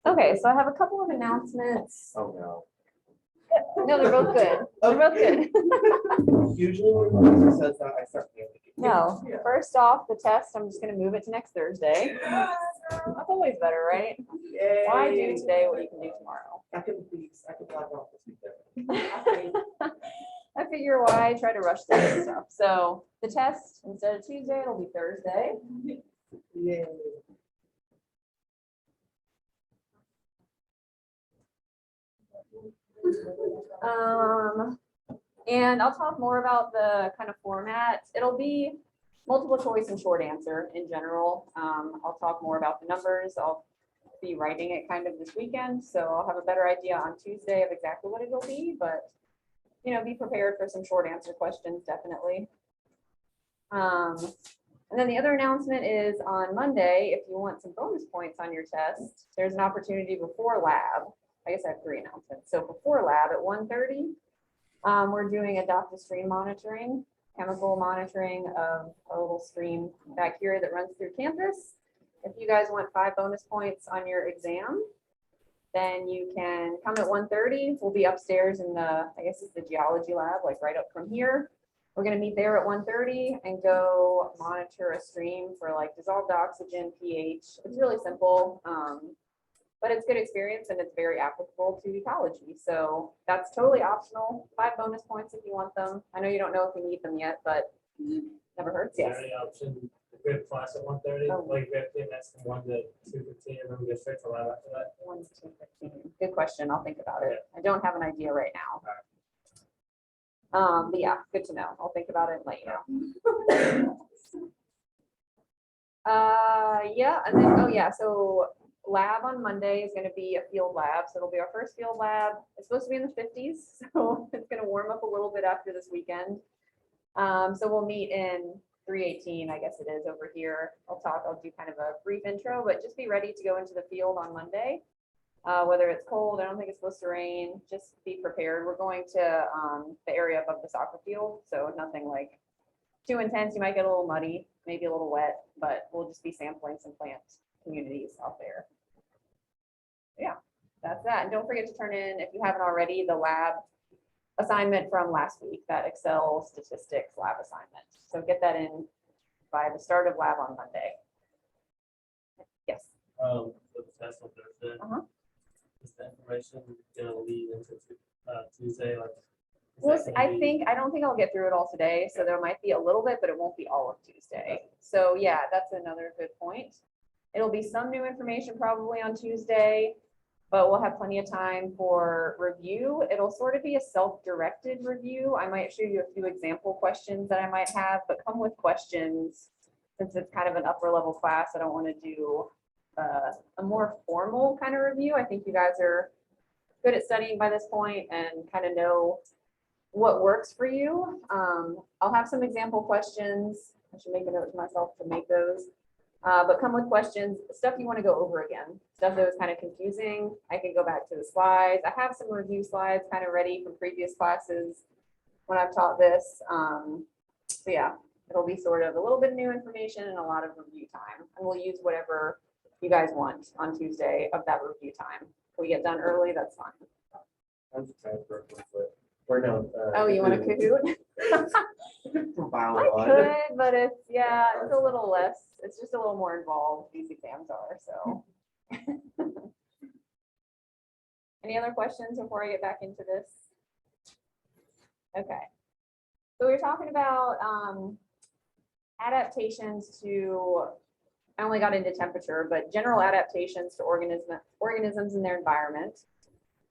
Okay, so I have a couple of announcements. Oh, no. No, they're both good. They're both good. Usually when the says that, I start panicking. No, Yeah. first off, the test, I'm just gonna move it to next Thursday. That's always better, right? Yay. Why do today what you can do tomorrow? I can block off this weekend. I figure why try to rush through stuff. So the test, instead of Tuesday, it'll be Thursday. Yay. And I'll talk more about the kind of format. It'll be multiple choice and short answer in general. I'll talk more about the numbers. I'll be writing it kind of this weekend, so I'll have a better idea on Tuesday of exactly what it'll be, but you know, be prepared for some short answer questions, definitely. And then the other announcement is on Monday, if you want some bonus points on your test, there's an opportunity before lab. I guess I have 3 announcements. So before lab at 1:30, we're doing adaptive stream monitoring, chemical monitoring of a little stream back here that runs through campus. If you guys want 5 bonus points on your exam, then you can come at 1:30. We'll be upstairs in the, I guess it's the geology lab, like right up from here. We're gonna meet there at 1:30 and go monitor a stream for like dissolved oxygen, pH. It's really simple, but it's good experience and it's very applicable to ecology. So that's totally optional. 5 bonus points if you want them. I know you don't know if you need them yet, but never hurts. Is there Yes. any option, if we have class at 1:30, Oh. like we have that's from 1 to 2:15, and then we go straight to lab after that? 1 to 2:15. Good question. I'll think about it. I don't have an idea right now. But yeah, good to know. I'll think about it and let you know. Yeah, and then, oh yeah, so lab on Monday is going to be a field lab. So it'll be our first field lab. It's supposed to be in the 50s, so it's going to warm up a little bit after this weekend. So we'll meet in 318, I guess it is over here. I'll do kind of a brief intro, but just be ready to go into the field on Monday. Whether it's cold, I don't think it's supposed to rain, just be prepared. We're going to the area above the soccer field, so nothing like too intense. You might get a little muddy, maybe a little wet, but we'll just be sampling some plant communities out there. Yeah, that's that. And don't forget to turn in, if you haven't already, the lab assignment from last week, that Excel statistics lab assignment. So get that in by the start of lab on Monday. Yes. The test on Thursday. Uh-huh. Is the information gonna lead into Tuesday? Like, Well, I don't think I'll get through it all today, so there might be a little bit, but it won't be all of Tuesday. So yeah, that's another good point. It'll be some new information probably on Tuesday, but we'll have plenty of time for review. It'll sort of be a self-directed review. I might show you a few example questions that I might have, but come with questions. Since it's kind of an upper level class, I don't want to do a more formal kind of review. I think you guys are good at studying by this point and kind of know what works for you. I'll have some example questions. I should make a note to myself to make those. But come with questions, stuff you want to go over again, stuff that was kind of confusing. I can go back to the slides. I have some review slides kind of ready from previous classes when I've taught this. So yeah, it'll be sort of a little bit of new information and a lot of review time. And we'll use whatever you guys want on Tuesday of that review time. If we get done early, that's fine. I'm just trying to work with it. We're down. Oh, you want a Kahoot? I could, but it's, yeah, it's a little less, it's just a little more involved, these exams are, so. Any other questions before I get back into this? Okay. So we're talking about adaptations to, I only got into temperature, but general adaptations to organisms in their environment.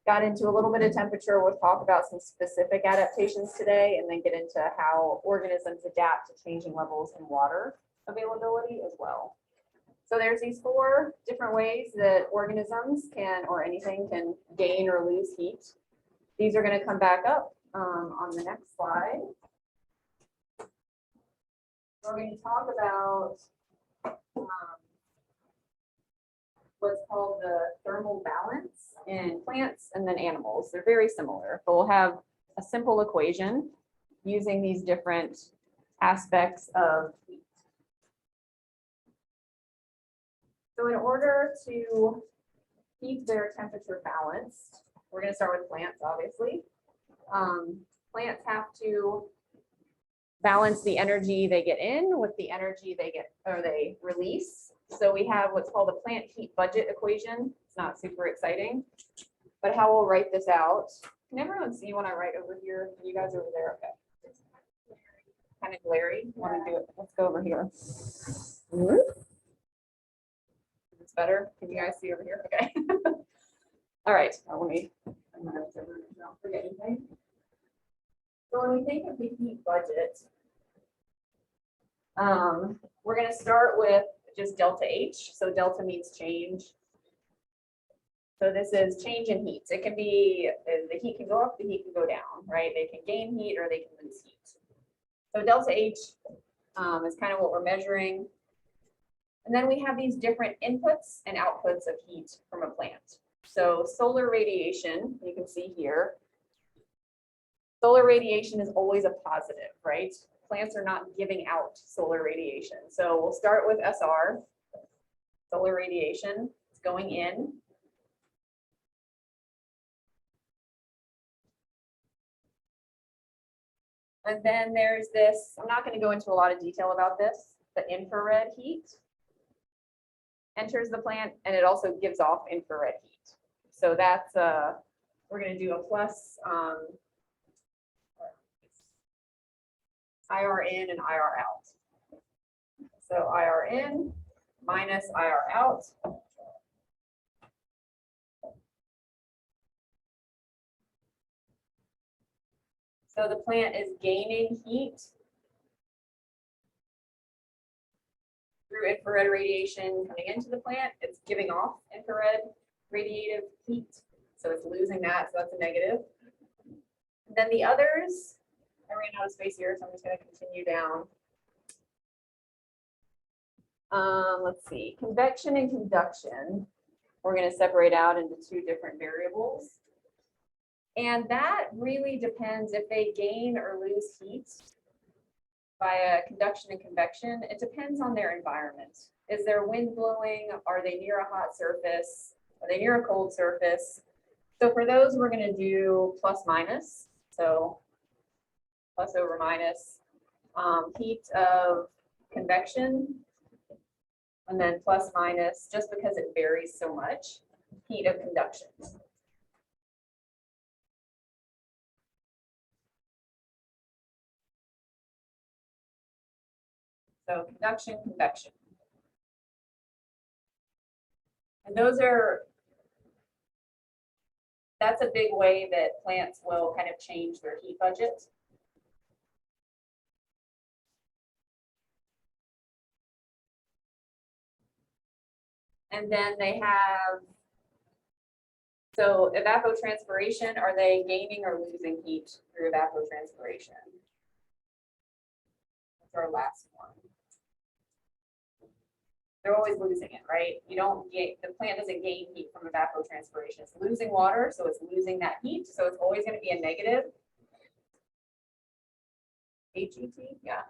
Got into a little bit of temperature. We'll talk about some specific adaptations today and then get into how organisms adapt to changing levels in water availability as well. So there's these 4 different ways that organisms can, or anything can gain or lose heat. These are going to come back up on the next slide. We're going to talk about what's called the thermal balance in plants and then animals. They're very similar, but we'll have a simple equation using these different aspects of heat. So in order to keep their temperature balanced, we're gonna start with plants, obviously. Plants have to balance the energy they get in with the energy they get or they release. So we have what's called a plant heat budget equation. It's not super exciting, but how we'll write this out. Can everyone see when I write over here? You guys over there, okay? Kind of glary. Want to do it? Let's go over here. It's better. Can you guys see over here? Okay. All right. Let me. Don't forget anything. So when we think of the heat budget, we're going to start with just delta H. So delta means change. So this is change in heat. It can be, the heat can go up, the heat can go down, right? They can gain heat or they can lose heat. So delta H is kind of what we're measuring. And then we have these different inputs and outputs of heat from a plant. So solar radiation, you can see here, solar radiation is always a positive, right? Plants are not giving out solar radiation. So we'll start with SR, solar radiation, it's going in. And then there's this, I'm not going to go into a lot of detail about this, the infrared heat enters the plant and it also gives off infrared heat. So that's, we're going to do a plus IR in and IR out. So IR in minus IR out. So the plant is gaining heat through infrared radiation coming into the plant. It's giving off infrared radiative heat. So it's losing that, so that's a negative. And then the others, I ran out of space here, so I'm just going to continue down. Let's see, convection and conduction. We're going to separate out into two different variables. And that really depends if they gain or lose heat via conduction and convection. It depends on their environment. Is there wind blowing? Are they near a hot surface? Are they near a cold surface? So for those, we're going to do plus minus. So plus over minus heat of convection. And then plus minus, just because it varies so much, heat of conduction. So conduction, convection. And those are, that's a big way that plants will kind of change their heat budget. And then they have, so evapotranspiration, are they gaining or losing heat through evapotranspiration? That's our last one. They're always losing it, right? You don't get, the plant doesn't gain heat from evapotranspiration. It's losing water, so it's losing that heat. So it's always going to be a negative. HET, yeah.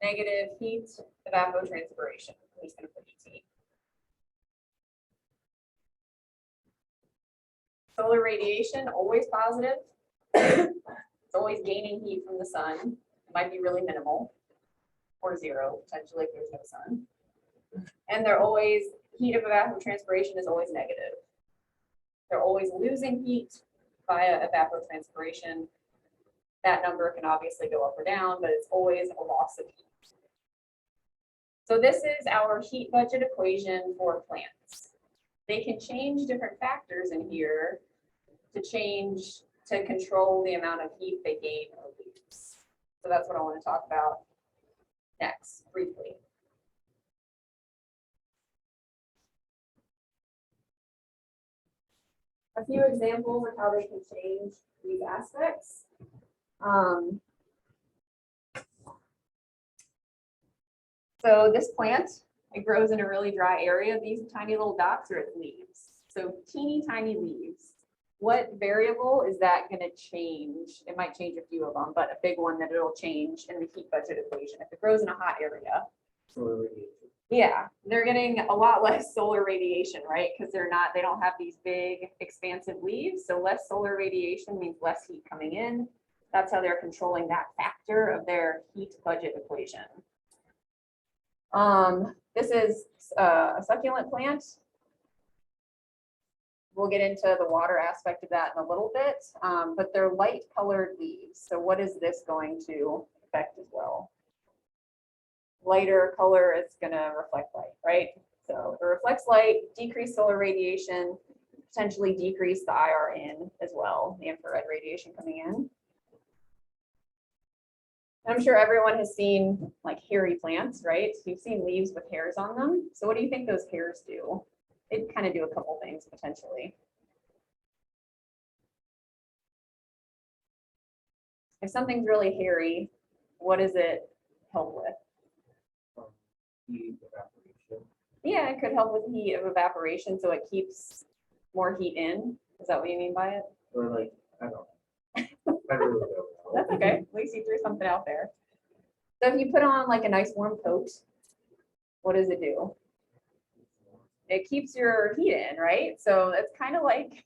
Negative heat evapotranspiration. I'm just going to put ET. Solar radiation, always positive. It's always gaining heat from the sun. It might be really minimal or zero, potentially if there's no sun. And they're always, heat of evapotranspiration is always negative. They're always losing heat via evapotranspiration. That number can obviously go up or down, but it's always a loss of heat. So this is our heat budget equation for plants. They can change different factors in here to control the amount of heat they gain or lose. So that's what I want to talk about next, briefly. A few examples of how they can change these aspects. So this plant, it grows in a really dry area. These tiny little dots are its leaves. So teeny tiny leaves. What variable is that going to change? It might change a few of them, but a big one that it'll change in the heat budget equation. If it grows in a hot area, Solar radiation. Yeah, they're getting a lot less solar radiation, right? Because they don't have these big expansive leaves. So less solar radiation means less heat coming in. That's how they're controlling that factor of their heat budget equation. This is a succulent plant. We'll get into the water aspect of that in a little bit, but they're light colored leaves. So what is this going to affect as well? Lighter color is going to reflect light, right? So it reflects light, decrease solar radiation, potentially decrease the IR as well, the infrared radiation coming in. I'm sure everyone has seen like hairy plants, right? You've seen leaves with hairs on them. So what do you think those hairs do? They kind of do a couple things potentially. If something's really hairy, what does it help with? Heat evaporation. Yeah, it could help with heat of evaporation, so it keeps more heat in. Is that what you mean by it? Or like, I don't know. I really don't know. That's okay. At least you threw something out there. So if you put on like a nice warm coat, what does it do? It keeps your heat in, right? So it's kind of like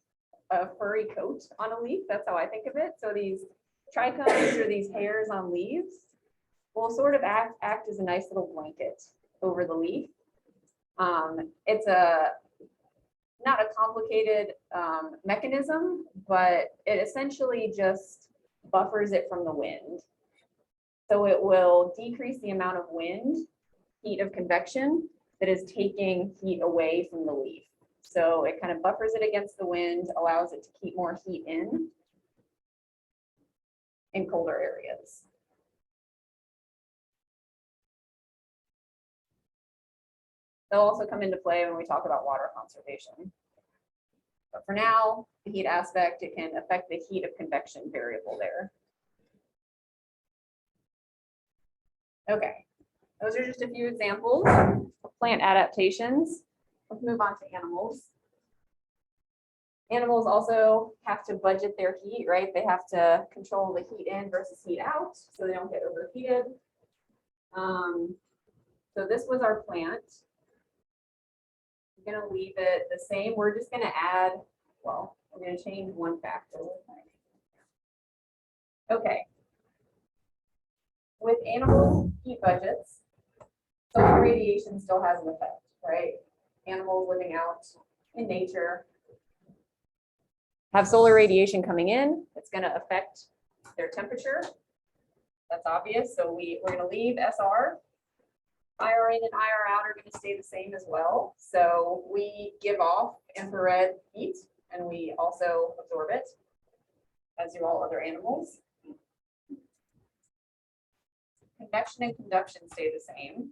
a furry coat on a leaf. That's how I think of it. So these trichomes or these hairs on leaves will sort of act as a nice little blanket over the leaf. It's not a complicated mechanism, but it essentially just buffers it from the wind. So it will decrease the amount of wind, heat of convection, that is taking heat away from the leaf. So it kind of buffers it against the wind, allows it to keep more heat in colder areas. They'll also come into play when we talk about water conservation. But for now, the heat aspect, it can affect the heat of convection variable there. Okay, those are just a few examples of plant adaptations. Let's move on to animals. Animals also have to budget their heat, right? They have to control the heat in versus heat out so they don't get overheated. So this was our plant. I'm gonna leave it the same. We're just gonna add, well, we're gonna change one factor. Okay. With animal heat budgets, solar radiation still has an effect, right? Animals living out in nature have solar radiation coming in. It's going to affect their temperature. That's obvious. So we're going to leave SR. IR in and IR out are going to stay the same as well. So we give off infrared heat and we also absorb it, as do all other animals. Convection and conduction stay the same.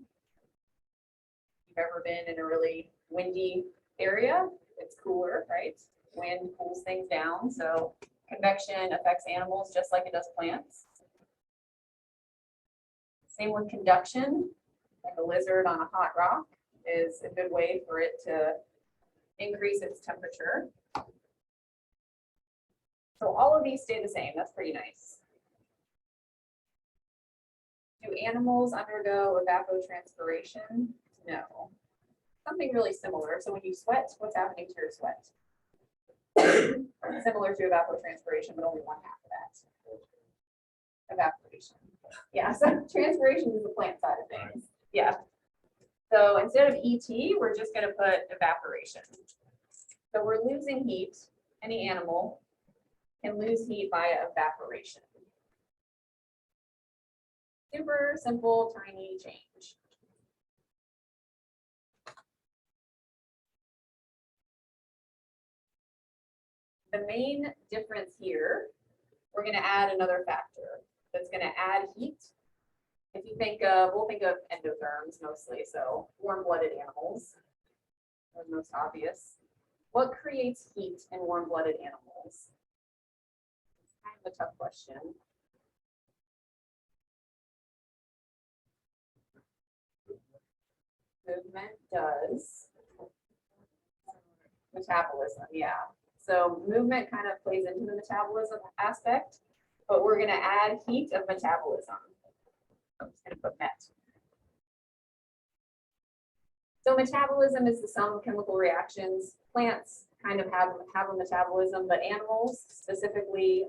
If you've ever been in a really windy area, it's cooler, right? Wind cools things down. So convection affects animals just like it does plants. Same with conduction, like a lizard on a hot rock is a good way for it to increase its temperature. So all of these stay the same. That's pretty nice. Do animals undergo evapotranspiration? No. Something really similar. So when you sweat, what's happening to your sweat? Similar to evapotranspiration, but only one half of that. Evaporation. Yeah, so transpiration is the plant side of things. Yeah. So instead of ET, we're just going to put evaporation. So we're losing heat. Any animal can lose heat via evaporation. Super simple, tiny change. The main difference here, we're going to add another factor that's going to add heat. If you think of, we'll think of endotherms mostly, so warm-blooded animals are the most obvious. What creates heat in warm-blooded animals? It's kind of a tough question. Movement does. Metabolism, yeah. So movement kind of plays into the metabolism aspect, but we're going to add heat of metabolism. I'm just going to put met. So metabolism is the sum of chemical reactions. Plants kind of have a metabolism, but animals, specifically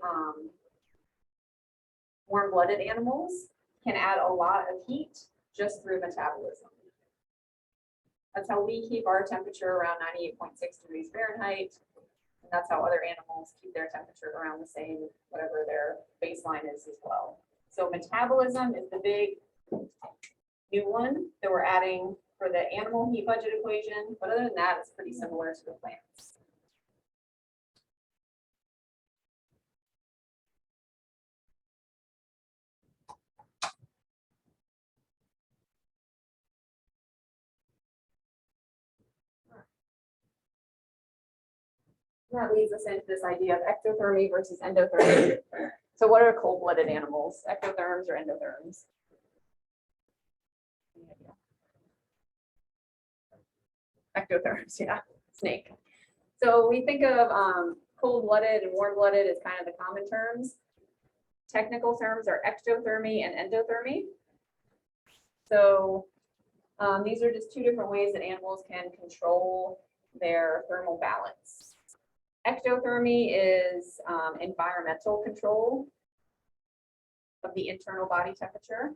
warm-blooded animals, can add a lot of heat just through metabolism. That's how we keep our temperature around 98.6 degrees Fahrenheit. And that's how other animals keep their temperature around the same, whatever their baseline is as well. So metabolism is the big new one that we're adding for the animal heat budget equation. But other than that, it's pretty similar to the plants. That leads us into this idea of ectothermy versus endothermy. So what are cold-blooded animals, ectotherms or endotherms? Ectotherms, yeah, snake. So we think of cold-blooded and warm-blooded as kind of the common terms. Technical terms are ectothermy and endothermy. So these are just two different ways that animals can control their thermal balance. Ectothermy is environmental control of the internal body temperature.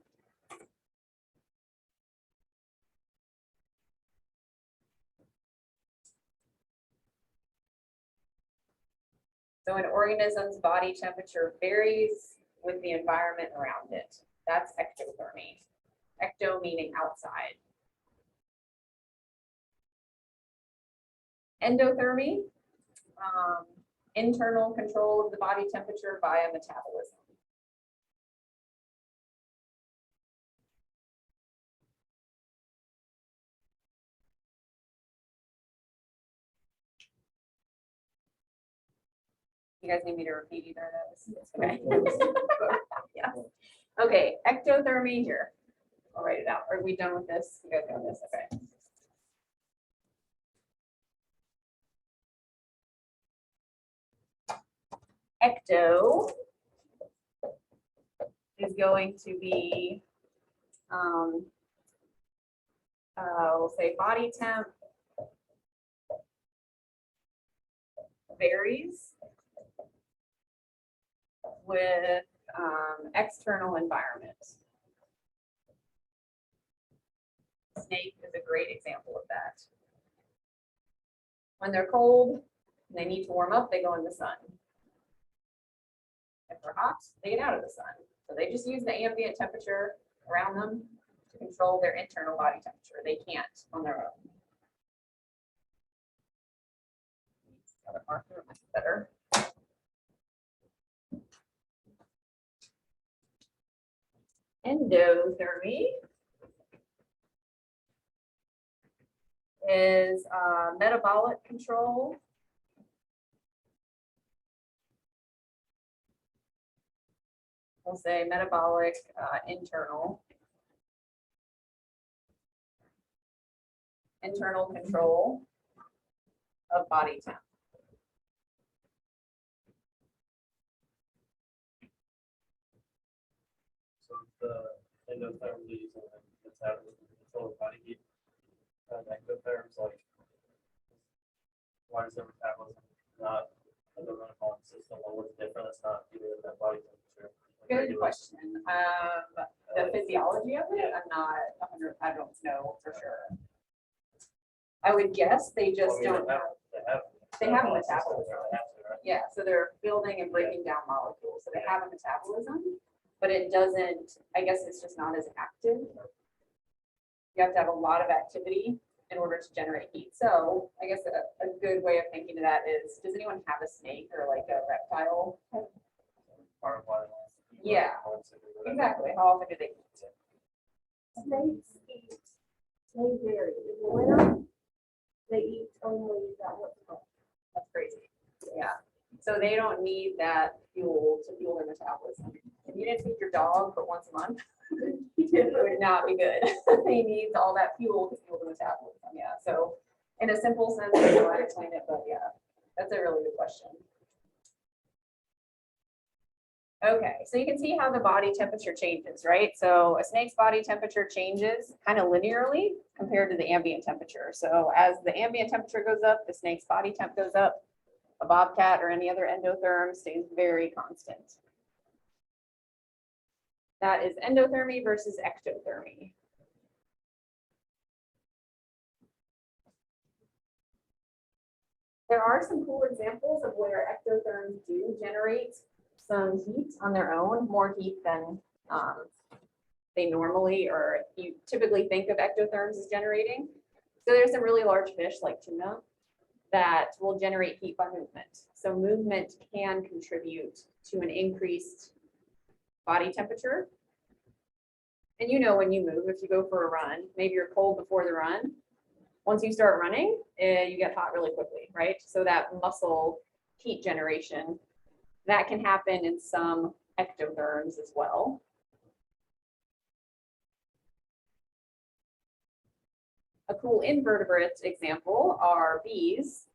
So an organism's body temperature varies with the environment around it. That's ectothermy. Ecto meaning outside. Endothermy, internal control of the body temperature via metabolism. You guys need me to repeat either of those? Okay. Yeah. Okay, ectothermy here. I'll write it out. Are we done with this? You guys done with this? Okay. Ecto is going to be, we'll say body temp varies with external environment. Snake is a great example of that. When they're cold, they need to warm up, they go in the sun. If they're hot, they get out of the sun. So they just use the ambient temperature around them to control their internal body temperature. They can't on their own. Another marker might be better. Endothermy is metabolic control. We'll say metabolic internal control of body temp. So the endotherm leads and then metabolism control of body heat. And ectotherms, like, why is their metabolism not in the metabolic system, or what's different? It's not due to that body temperature. Good question. The physiology of it, I'm not 100. I don't know for sure. I would guess they just don't have. They have a metabolism. Yeah, so they're building and breaking down molecules. So they have a metabolism, but it doesn't. I guess it's just not as active. You have to have a lot of activity in order to generate heat. So I guess a good way of thinking of that is, does anyone have a snake or like a reptile? Yeah, exactly. How often do they eat? Snakes eat, they vary. In the winter, they eat only that one. That's crazy. Yeah. So they don't need that fuel to fuel their metabolism. If you didn't feed your dog but once a month, it would not be good. He needs all that fuel to fuel the metabolism. Yeah. So in a simple sense, I don't know how to explain it, but yeah, that's a really good question. Okay, so you can see how the body temperature changes, right? So a snake's body temperature changes kind of linearly compared to the ambient temperature. So as the ambient temperature goes up, the snake's body temp goes up. A bobcat or any other endotherm stays very constant. That is endothermy versus ectothermy. There are some cool examples of where ectotherms do generate some heat on their own, more heat than they normally or you typically think of ectotherms as generating. So there's some really large fish like tuna that will generate heat by movement. So movement can contribute to an increased body temperature. And you know when you move, if you go for a run, maybe you're cold before the run. Once you start running, you get hot really quickly, right? So that muscle heat generation, that can happen in some ectotherms as well. A cool invertebrate example are bees.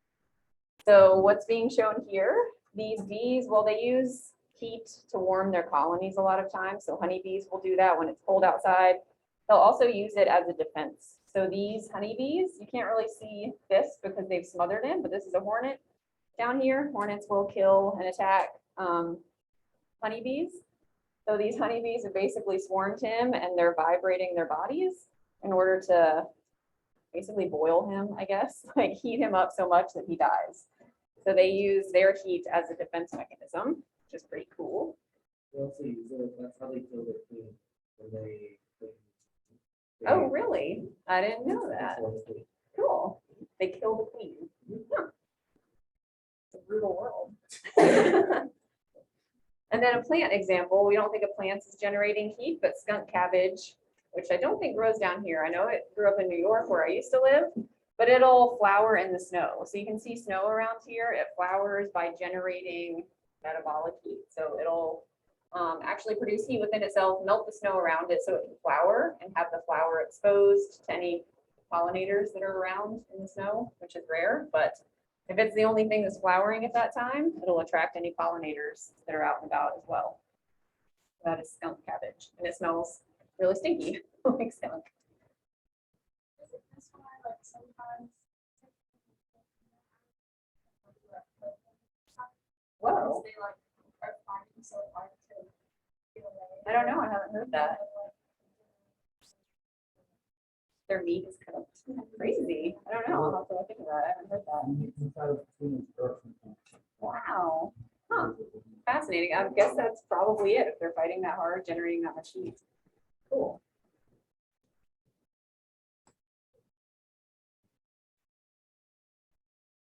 So what's being shown here, these bees, well, they use heat to warm their colonies a lot of times. So honeybees will do that when it's cold outside. They'll also use it as a defense. So these honeybees, you can't really see this because they've smothered in, but this is a hornet down here. Hornets will kill and attack honeybees. So these honeybees have basically swarmed him and they're vibrating their bodies in order to basically boil him, I guess, like heat him up so much that he dies. So they use their heat as a defense mechanism, which is pretty cool. They also use it, that's how they kill their queen when they. Oh, really? I didn't know that. Cool. They kill the queen. Huh. It's a brutal world. And then a plant example, we don't think of plants as generating heat, but skunk cabbage, which I don't think grows down here. I know it grew up in New York where I used to live, but it'll flower in the snow. So you can see snow around here. It flowers by generating metabolic heat. So it'll actually produce heat within itself, melt the snow around it so it can flower and have the flower exposed to any pollinators that are around in the snow, which is rare. But if it's the only thing that's flowering at that time, it'll attract any pollinators that are out and about as well. That is skunk cabbage, and it smells really stinky like skunk. That's why, like, sometimes. Whoa, They like are fighting so hard to get away. I don't know. I haven't heard that. Their meat is kind of crazy. I don't know. I'll have to look into that. I haven't heard that. Wow. Huh. Fascinating. I guess that's probably it. If they're fighting that hard, generating that much heat. Cool.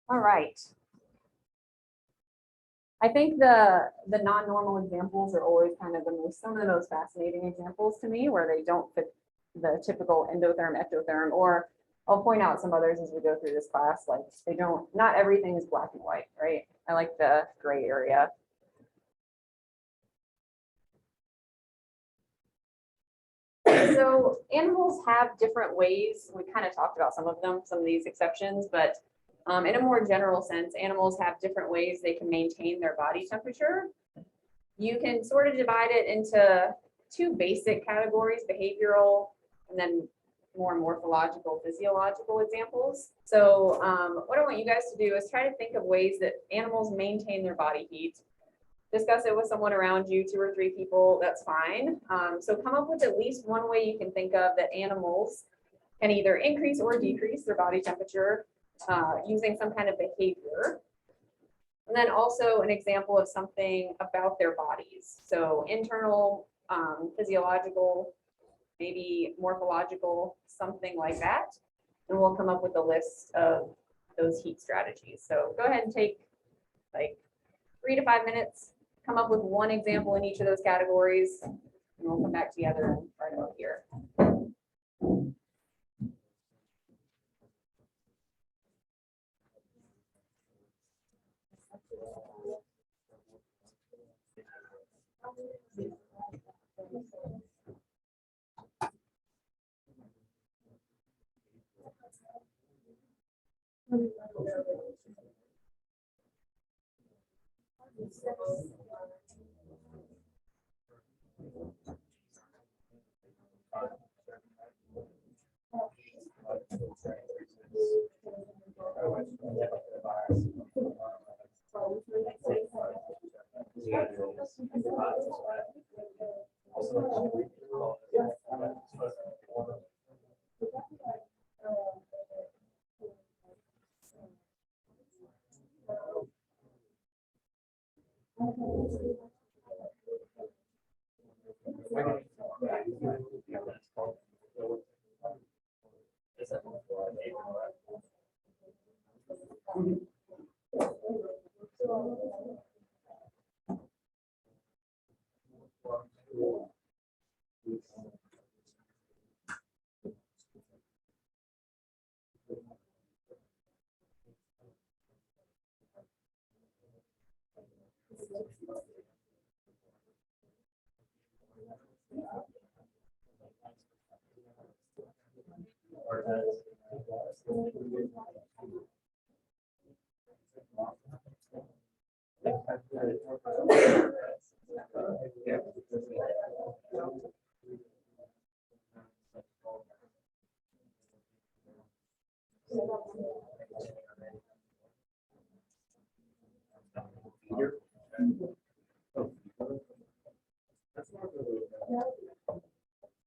All right. I think the non-normal examples are always kind of some of the most fascinating examples to me, where they don't fit the typical endotherm, ectotherm, or I'll point out some others as we go through this class. Like they don't, not everything is black and white, right? I like the gray area. So animals have different ways. We kind of talked about some of them, some of these exceptions, but in a more general sense, animals have different ways they can maintain their body temperature. You can sort of divide it into two basic categories, behavioral and then more morphological, physiological examples. So what I want you guys to do is try to think of ways that animals maintain their body heat. Discuss it with someone around you, 2 or 3 people, that's fine. So come up with at least one way you can think of that animals can either increase or decrease their body temperature using some kind of behavior. And then also an example of something about their bodies. So internal, physiological, maybe morphological, something like that. And we'll come up with a list of those heat strategies. So go ahead and take like 3 to 5 minutes, come up with one example in each of those categories, and we'll come back together and try to go here.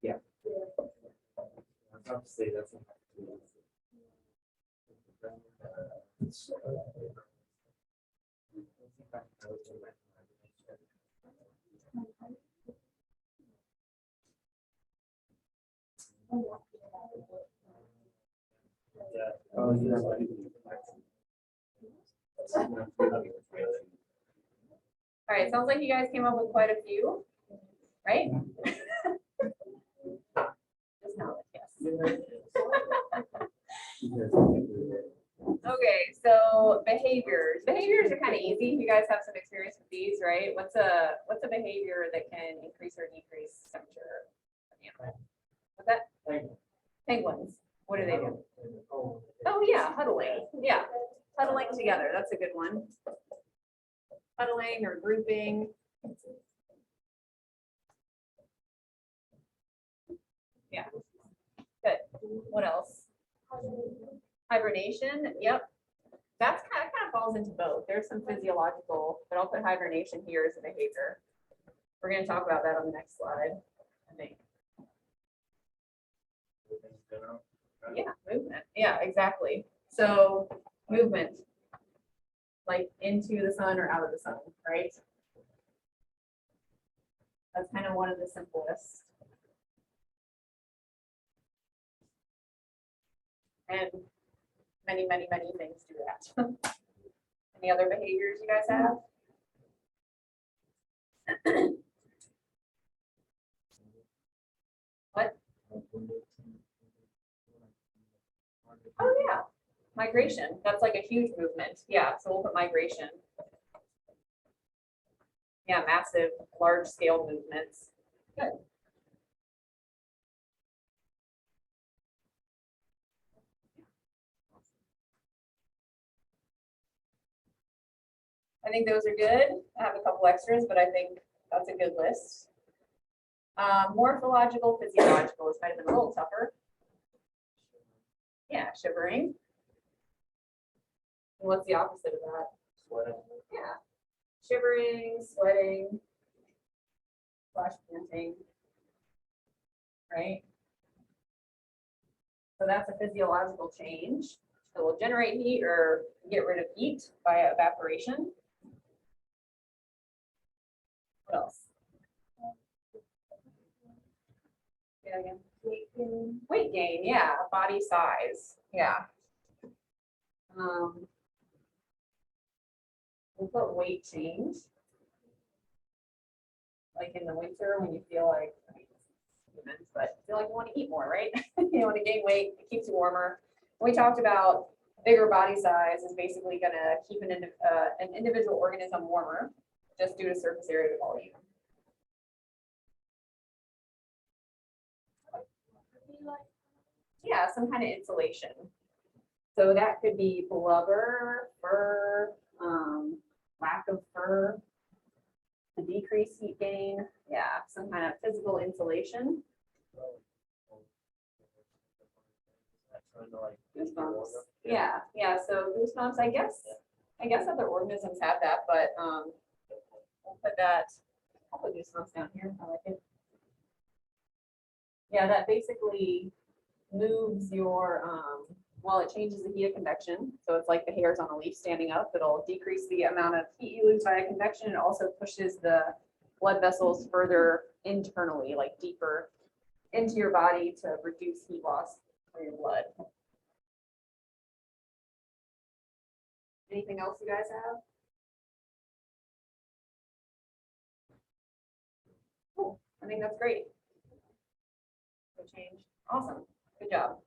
Yeah. I'll say that's. Oh, yeah. All right, sounds like you guys came up with quite a few, right? Just now, yes. Okay, so behaviors. Behaviors are kind of easy. You guys have some experience with these, right? What's a behavior that can increase or decrease temperature of the animal? What's that? Penguins. What do they do? Oh yeah, huddling. Yeah, huddling together. That's a good one. Huddling or grouping. Yeah. Good. What else? Hibernation. Yep. That's kind of falls into both. There's some physiological, but I'll put hibernation here as a behavior. We're going to talk about that on the next slide, I think. Yeah, movement. Yeah, exactly. So movement, like into the sun or out of the sun, right? That's kind of one of the simplest. And many, many, many things do that. Any other behaviors you guys have? What? Oh yeah, migration. That's like a huge movement. Yeah, so we'll put migration. Yeah, massive, large scale movements. Good. I think those are good. I have a couple extras, but I think that's a good list. Morphological, physiological. This might have been a little tougher. Yeah, shivering. And what's the opposite of that? Sweating. Yeah, shivering, sweating, flash panting, right? So that's a physiological change. So we'll generate heat or get rid of heat by evaporation. What else? Yeah, again. Weight gain, yeah, body size, yeah. We'll put weight change. Like in the winter when you feel like, humans, but feel like you want to eat more, right? You want to gain weight, it keeps you warmer. We talked about bigger body size is basically going to keep an individual organism warmer just due to surface area volume. Yeah, some kind of insulation. So that could be blubber, fur, lack of fur, the decreased heat gain. Yeah, some kind of physical insulation. Goosebumps. Yeah, yeah. So goosebumps, I guess other organisms have that, but we'll put that I'll put goosebumps down here. I like it. Yeah, that basically moves your, well, it changes the heat of convection. So it's like the hairs on a leaf standing up. It'll decrease the amount of heat you lose by convection. It also pushes the blood vessels further internally, like deeper into your body to reduce heat loss for your blood. Anything else you guys have? Cool. I think that's great. Good change. Awesome. Good job.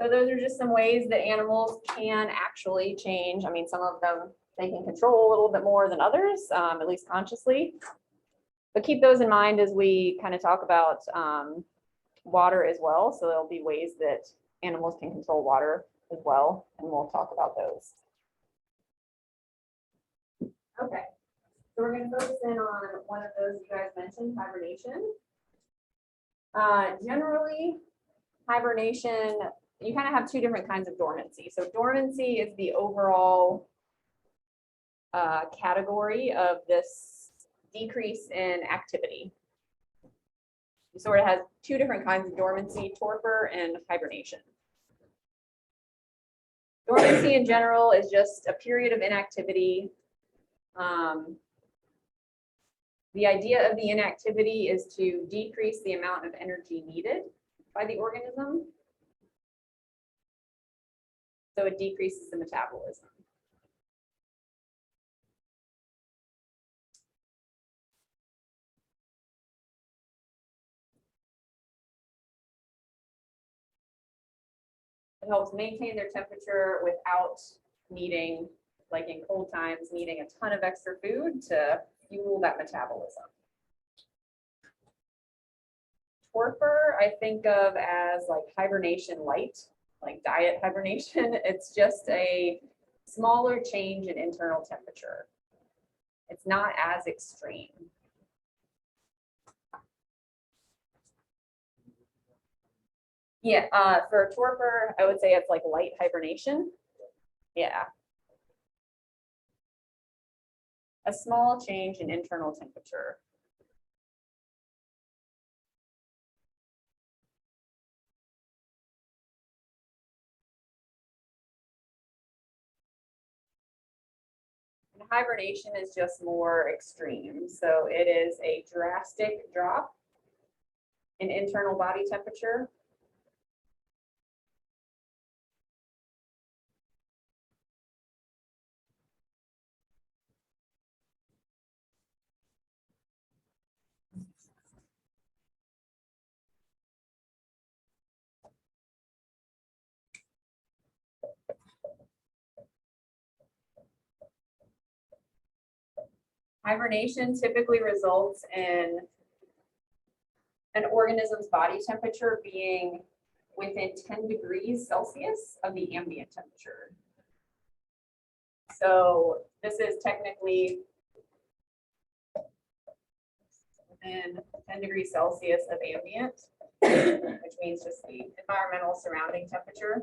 So those are just some ways that animals can actually change. I mean, some of them they can control a little bit more than others, at least consciously. But keep those in mind as we kind of talk about water as well. So there'll be ways that animals can control water as well, and we'll talk about those. Okay, so we're going to focus in on one of those you guys mentioned, hibernation. Generally, hibernation, you kind of have two different kinds of dormancy. So dormancy is the overall category of this decrease in activity. It sort of has two different kinds of dormancy, torpor and hibernation. Dormancy in general is just a period of inactivity. The idea of the inactivity is to decrease the amount of energy needed by the organism. So it decreases the metabolism. It helps maintain their temperature without needing, like in cold times, needing a ton of extra food to fuel that metabolism. Torpor, I think of as like hibernation light, like diet hibernation. It's just a smaller change in internal temperature. It's not as extreme. Yeah, for torpor, I would say it's like light hibernation. Yeah. A small change in internal temperature. And hibernation is just more extreme. So it is a drastic drop in internal body temperature. Hibernation typically results in an organism's body temperature being within 10 degrees Celsius of the ambient temperature. So this is technically within 10 degrees Celsius of ambient, which means just the environmental surrounding temperature.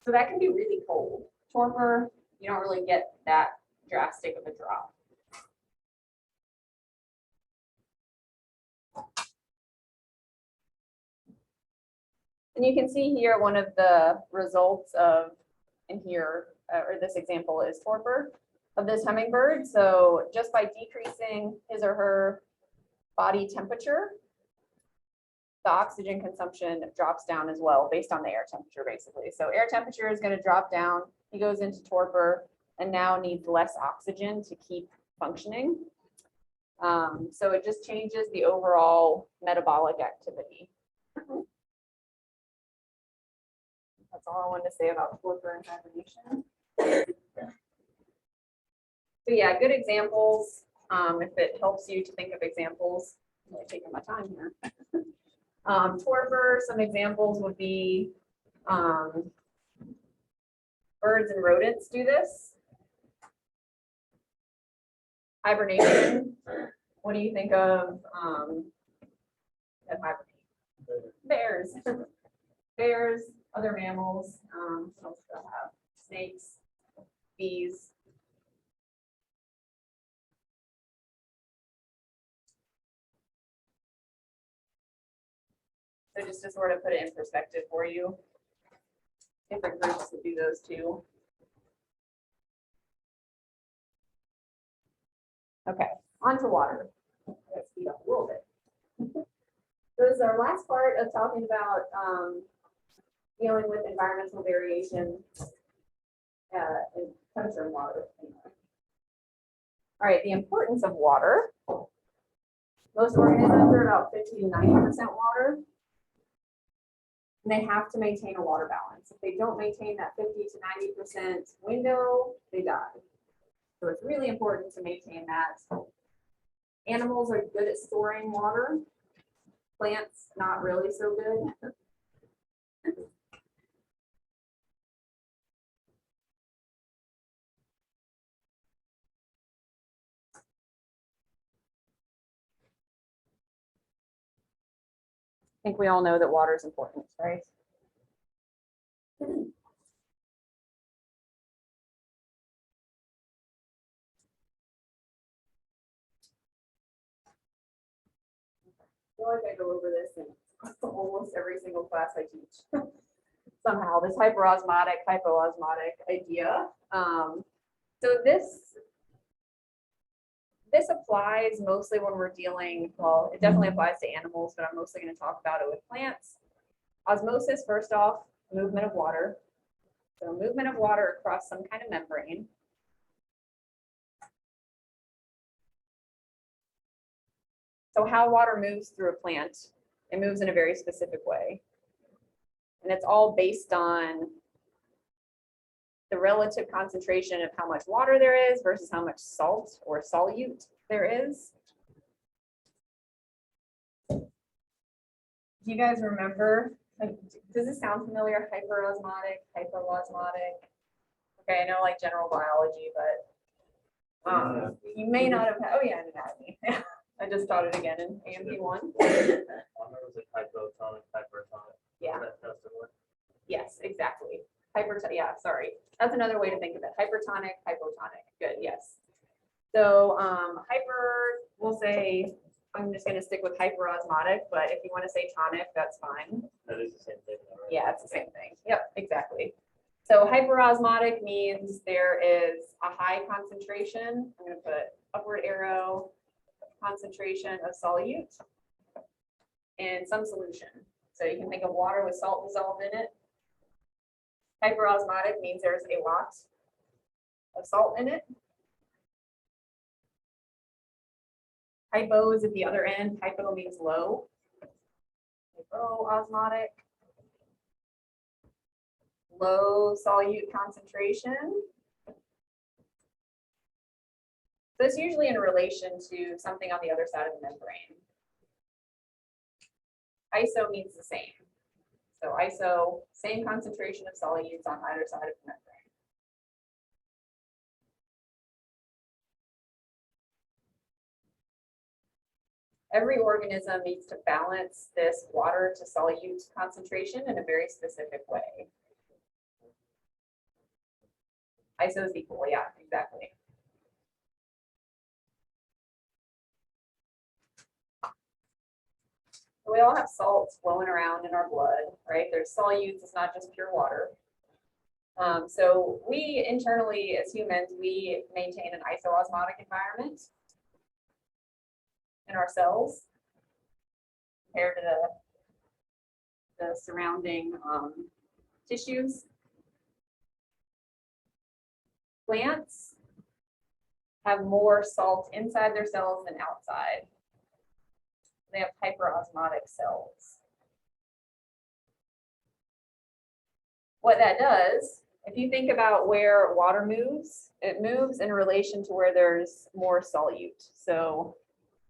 So that can be really cold. Torpor, you don't really get that drastic of a drop. And you can see here one of the results of, in here, or this example is torpor of this hummingbird. So just by decreasing his or her body temperature, the oxygen consumption drops down as well based on the air temperature, basically. So air temperature is going to drop down. He goes into torpor and now needs less oxygen to keep functioning. So it just changes the overall metabolic activity. That's all I wanted to say about torpor and hibernation. So yeah, good examples. If it helps you to think of examples, I'm really taking my time here. Torpor, some examples would be birds and rodents do this. Hibernation, what do you think of hibernation? Bears. Bears, other mammals, what else do I have? Snakes, bees. So just to sort of put it in perspective for you. Different groups that do those too. Okay, on to water. Let's speed up a little bit. So this is our last part of talking about dealing with environmental variation in temperature and water. All right, the importance of water. Most organisms are about 50 to 90% water. And they have to maintain a water balance. If they don't maintain that 50 to 90% window, they die. So it's really important to maintain that. Animals are good at storing water. Plants, not really so good. I think we all know that water is important, right? I feel like I go over this in almost every single class I teach. Somehow, this hyperosmotic, hypoosmotic idea. So this applies mostly when we're dealing, well, it definitely applies to animals, but I'm mostly going to talk about it with plants. Osmosis, first off, movement of water. So movement of water across some kind of membrane. So how water moves through a plant, it moves in a very specific way. And it's all based on the relative concentration of how much water there is versus how much salt or solute there is. Do you guys remember? Does this sound familiar? Hyperosmotic, hypoosmotic? Okay, I know like general biology, but you may not have had, oh yeah, anatomy. I just taught it again in AMP 1. I remember it was like hypotonic, hypertonic. Yeah. That's the word. Yes, exactly. Yeah, sorry. That's another way to think of it. Hypertonic, hypotonic. Good, yes. So hyper, we'll say, I'm just going to stick with hyperosmotic, but if you want to say tonic, that's fine. That is the same thing, though, right? Yeah, it's the same thing. Yep, exactly. So hyperosmotic means there is a high concentration. I'm going to put upward arrow, concentration of solute in some solution. So you can think of water with salt dissolved in it. Hyperosmotic means there's a lot of salt in it. Hypo is at the other end. Hypo means low. Hypoosmotic. Low solute concentration. So it's usually in relation to something on the other side of the membrane. ISO means the same. So ISO, same concentration of solutes on either side of the membrane. Every organism needs to balance this water to solute concentration in a very specific way. ISO is equal, yeah, exactly. We all have salts flowing around in our blood, right? There's solutes, it's not just pure water. So we internally, as humans, we maintain an isoosmotic environment in our cells compared to the surrounding tissues. Plants have more salt inside their cells than outside. They have hyperosmotic cells. What that does, if you think about where water moves, it moves in relation to where there's more solute. So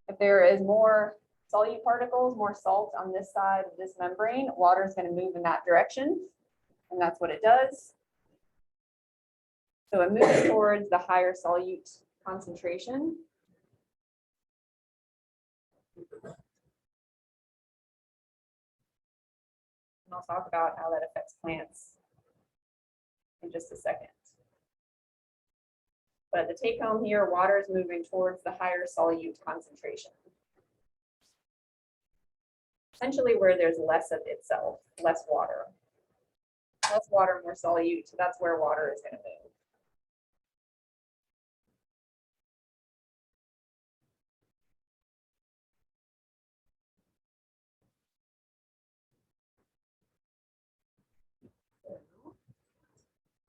if there is more solute particles, more salt on this side of this membrane, water is going to move in that direction. And that's what it does. So it moves towards the higher solute concentration. And I'll talk about how that affects plants in just a second. But the take home here, water is moving towards the higher solute concentration. essentially where there's less of itself, less water. Less water, more solute, so that's where water is going to move.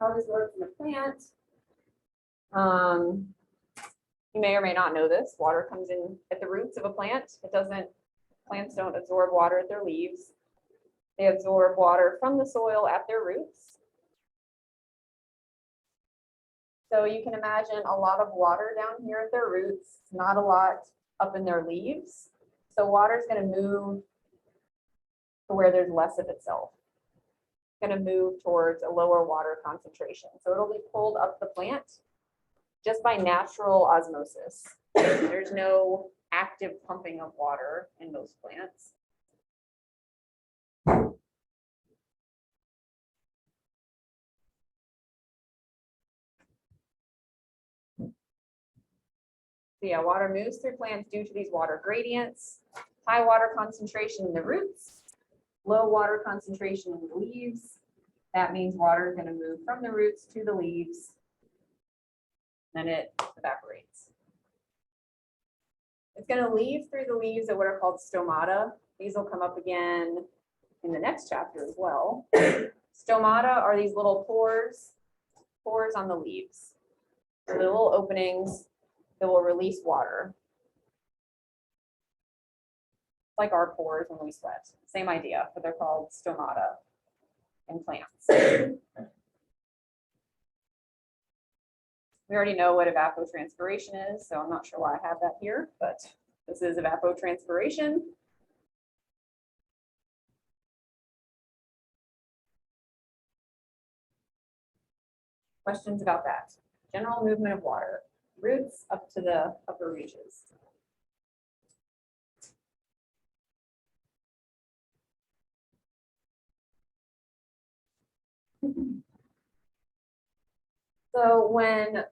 How this works in a plant. You may or may not know this. Water comes in at the roots of a plant. Plants don't absorb water at their leaves. They absorb water from the soil at their roots. So you can imagine a lot of water down here at their roots, not a lot up in their leaves. So water is going to move to where there's less of itself. It's going to move towards a lower water concentration. So it'll be pulled up the plant just by natural osmosis. There's no active pumping of water in most plants. So yeah, water moves through plants due to these water gradients. High water concentration in the roots, low water concentration in the leaves. That means water is going to move from the roots to the leaves. Then it evaporates. It's going to leave through the leaves at what are called stomata. These will come up again in the next chapter as well. Stomata are these little pores on the leaves. So the little openings that will release water. Like our pores when we sweat. Same idea, but they're called stomata in plants. We already know what evapotranspiration is, so I'm not sure why I have that here, but this is evapotranspiration. Questions about that? General movement of water, roots up to the upper reaches. So when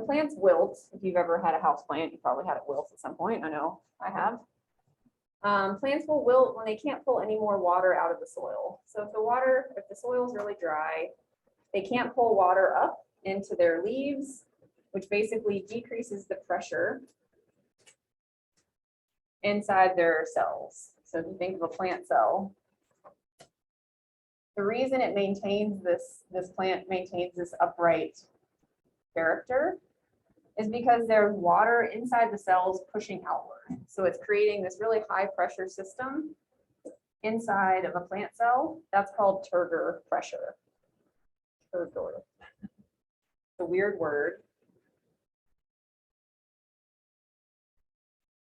plants wilt, if you've ever had a house plant, you probably had it wilt at some point. I know I have. Plants will wilt when they can't pull any more water out of the soil. So if the soil is really dry, they can't pull water up into their leaves, which basically decreases the pressure inside their cells. So if you think of a plant cell, the reason it maintains this plant maintains this upright character is because there's water inside the cells pushing outward. So it's creating this really high pressure system inside of a plant cell. That's called turgor pressure. Turgor. It's a weird word.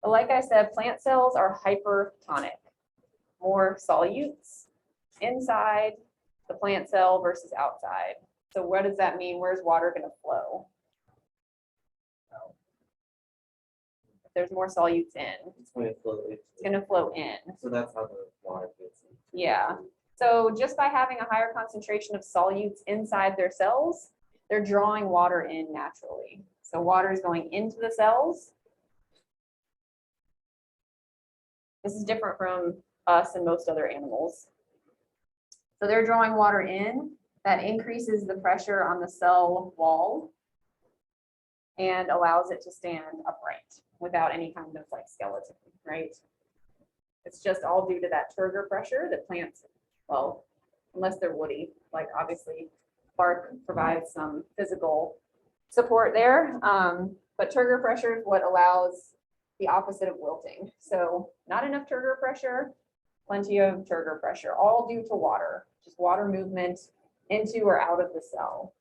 But like I said, plant cells are hypertonic, more solutes inside the plant cell versus outside. So what does that mean? Where's water going to flow? If there's more solutes in, It's going to flow. it's going to flow in. So that's how the water gets in. Yeah. So just by having a higher concentration of solutes inside their cells, they're drawing water in naturally. So water is going into the cells. This is different from us and most other animals. So they're drawing water in. That increases the pressure on the cell wall and allows it to stand upright without any kind of like skeleton, right? It's just all due to that turgor pressure that plants, well, unless they're woody, like obviously bark provides some physical support there. But turgor pressure is what allows the opposite of wilting. So not enough turgor pressure, plenty of turgor pressure, all due to water, just water movement into or out of the cell.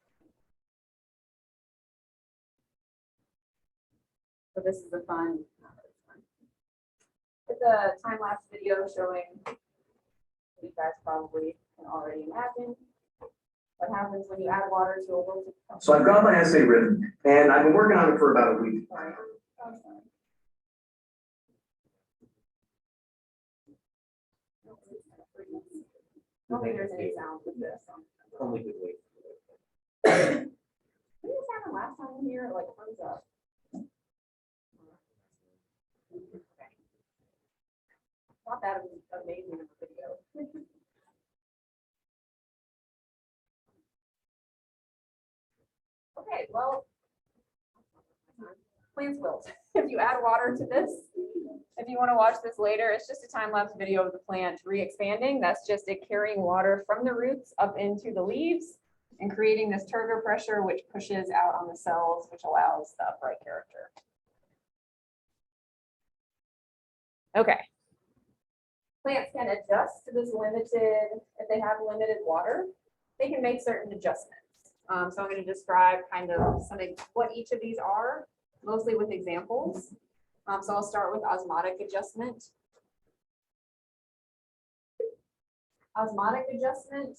So this is a fun, it's a time-lapse video showing, you guys probably can already imagine what happens when you add water to a wilted. So I've got my essay written, and I've been working on it for about a week. I don't think there's any sound with this. Only good way. Didn't this happen last time here? It like comes up. Not that amazing of a video. Okay, well, plants wilt. If you add water to this, if you want to watch this later, it's just a time-lapse video of the plant re-expanding. That's just it carrying water from the roots up into the leaves and creating this turgor pressure, which pushes out on the cells, which allows the upright character. Okay. Plants can adjust to this limited, if they have limited water, they can make certain adjustments. So I'm going to describe kind of what each of these are, mostly with examples. So I'll start with osmotic adjustment. Osmotic adjustment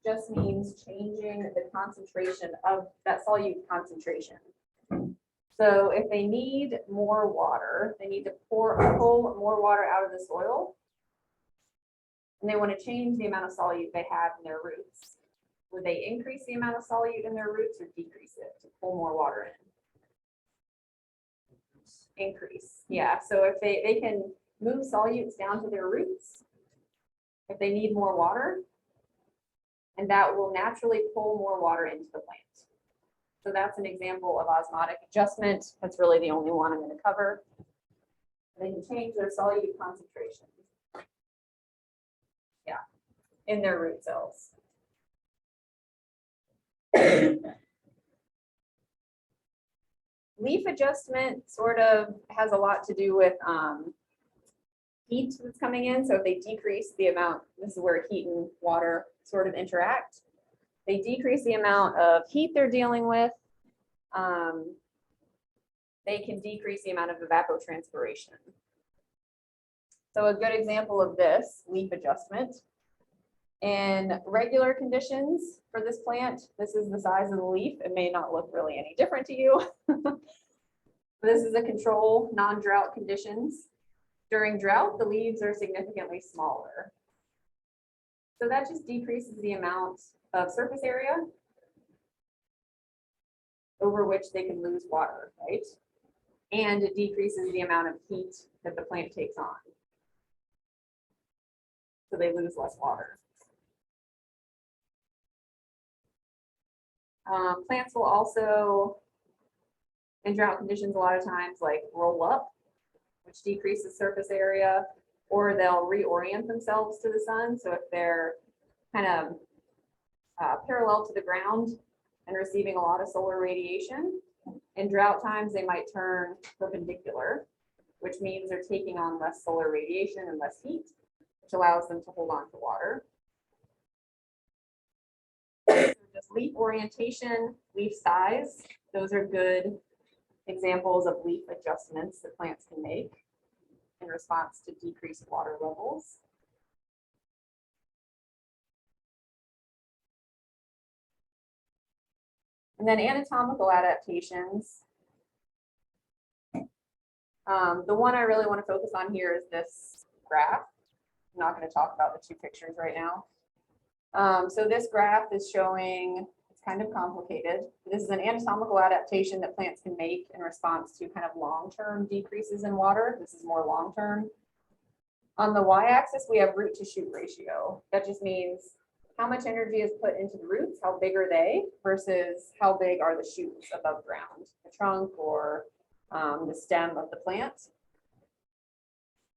just means changing the concentration of that solute concentration. So if they need more water, they need to pull more water out of the soil. And they want to change the amount of solute they have in their roots. Would they increase the amount of solute in their roots or decrease it to pull more water in? Increase, yeah. So if they can move solutes down to their roots, if they need more water, and that will naturally pull more water into the plant. So that's an example of osmotic adjustment. That's really the only one I'm going to cover. They can change their solute concentration. Yeah, in their root cells. Leaf adjustment sort of has a lot to do with heat that's coming in. So if they decrease the amount, this is where heat and water sort of interact. They decrease the amount of heat they're dealing with. They can decrease the amount of evapotranspiration. So a good example of this leaf adjustment. In regular conditions for this plant, this is the size of the leaf. It may not look really any different to you. This is a control, non-drought conditions. During drought, the leaves are significantly smaller. So that just decreases the amount of surface area over which they can lose water, right? And it decreases the amount of heat that the plant takes on. So they lose less water. Plants will also, in drought conditions, a lot of times like roll up, which decreases surface area, or they'll reorient themselves to the sun. So if they're kind of parallel to the ground and receiving a lot of solar radiation, in drought times, they might turn perpendicular, which means they're taking on less solar radiation and less heat, which allows them to hold on to water. Just leaf orientation, leaf size, those are good examples of leaf adjustments that plants can make in response to decreased water levels. And then anatomical adaptations. The one I really want to focus on here is this graph. I'm not going to talk about the two pictures right now. So this graph is showing, it's kind of complicated. This is an anatomical adaptation that plants can make in response to kind of long-term decreases in water. This is more long-term. On the y-axis, we have root to shoot ratio. That just means how much energy is put into the roots, how big are they, versus how big are the shoots above ground, the trunk or the stem of the plant.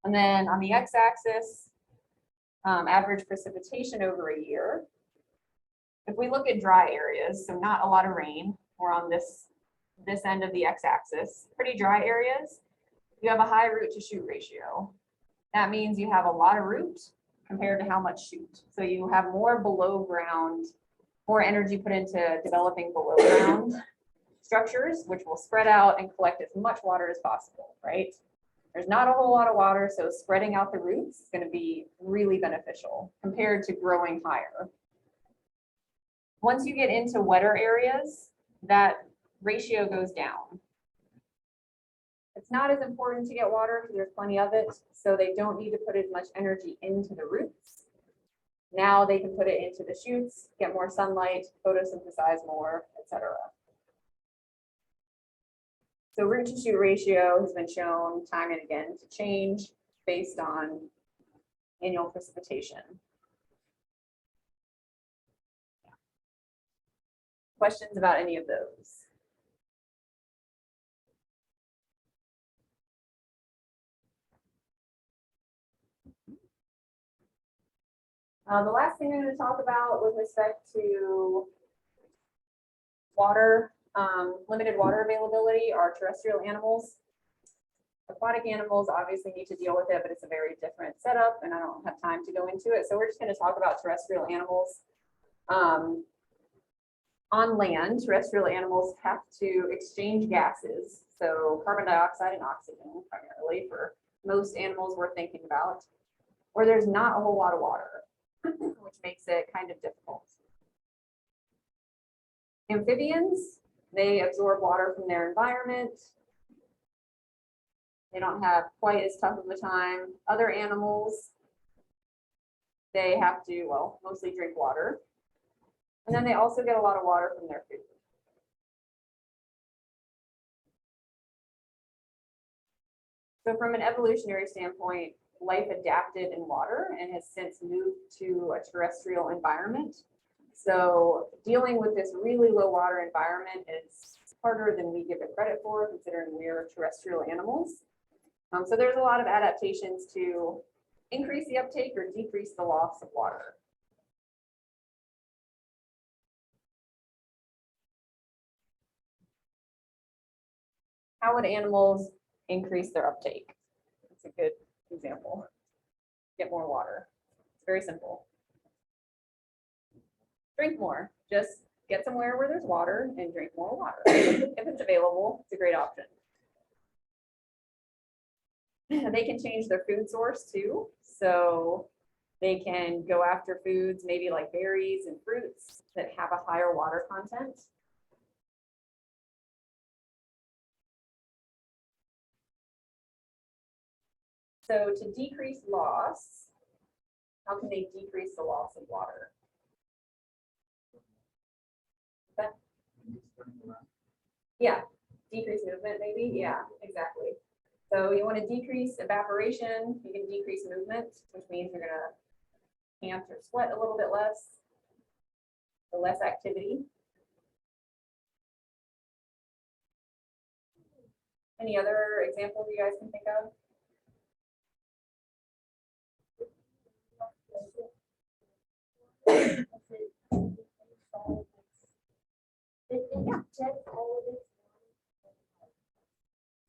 And then on the x-axis, average precipitation over a year. If we look at dry areas, so not a lot of rain, we're on this end of the x-axis, pretty dry areas, you have a high root to shoot ratio. That means you have a lot of root compared to how much shoot. So you have more below ground, more energy put into developing below ground structures, which will spread out and collect as much water as possible, right? There's not a whole lot of water, so spreading out the roots is going to be really beneficial compared to growing higher. Once you get into wetter areas, that ratio goes down. It's not as important to get water because there's plenty of it, so they don't need to put as much energy into the roots. Now they can put it into the shoots, get more sunlight, photosynthesize more, etc. So root to shoot ratio has been shown time and again to change based on annual precipitation. Questions about any of those? The last thing I'm going to talk about with respect to water, limited water availability are terrestrial animals. Aquatic animals obviously need to deal with it, but it's a very different setup and I don't have time to go into it. So we're just going to talk about terrestrial animals. On land, terrestrial animals have to exchange gases. So carbon dioxide and oxygen primarily for most animals we're thinking about, where there's not a whole lot of water, which makes it kind of difficult. Amphibians, they absorb water from their environment. They don't have quite as tough of a time. Other animals, they have to, well, mostly drink water. And then they also get a lot of water from their food. So from an evolutionary standpoint, life adapted in water and has since moved to a terrestrial environment. So dealing with this really low water environment is harder than we give it credit for, considering we're terrestrial animals. So there's a lot of adaptations to increase the uptake or decrease the loss of water. How would animals increase their uptake? That's a good example. Get more water. It's very simple. Drink more. Just get somewhere where there's water and drink more water. If it's available, it's a great option. They can change their food source too. So they can go after foods, maybe like berries and fruits that have a higher water content. So to decrease loss, how can they decrease the loss of water? Yeah, decrease movement maybe. Yeah, exactly. So you want to decrease evaporation, you can decrease movement, which means you're going to pant or sweat a little bit less, so less activity. Any other examples you guys can think of?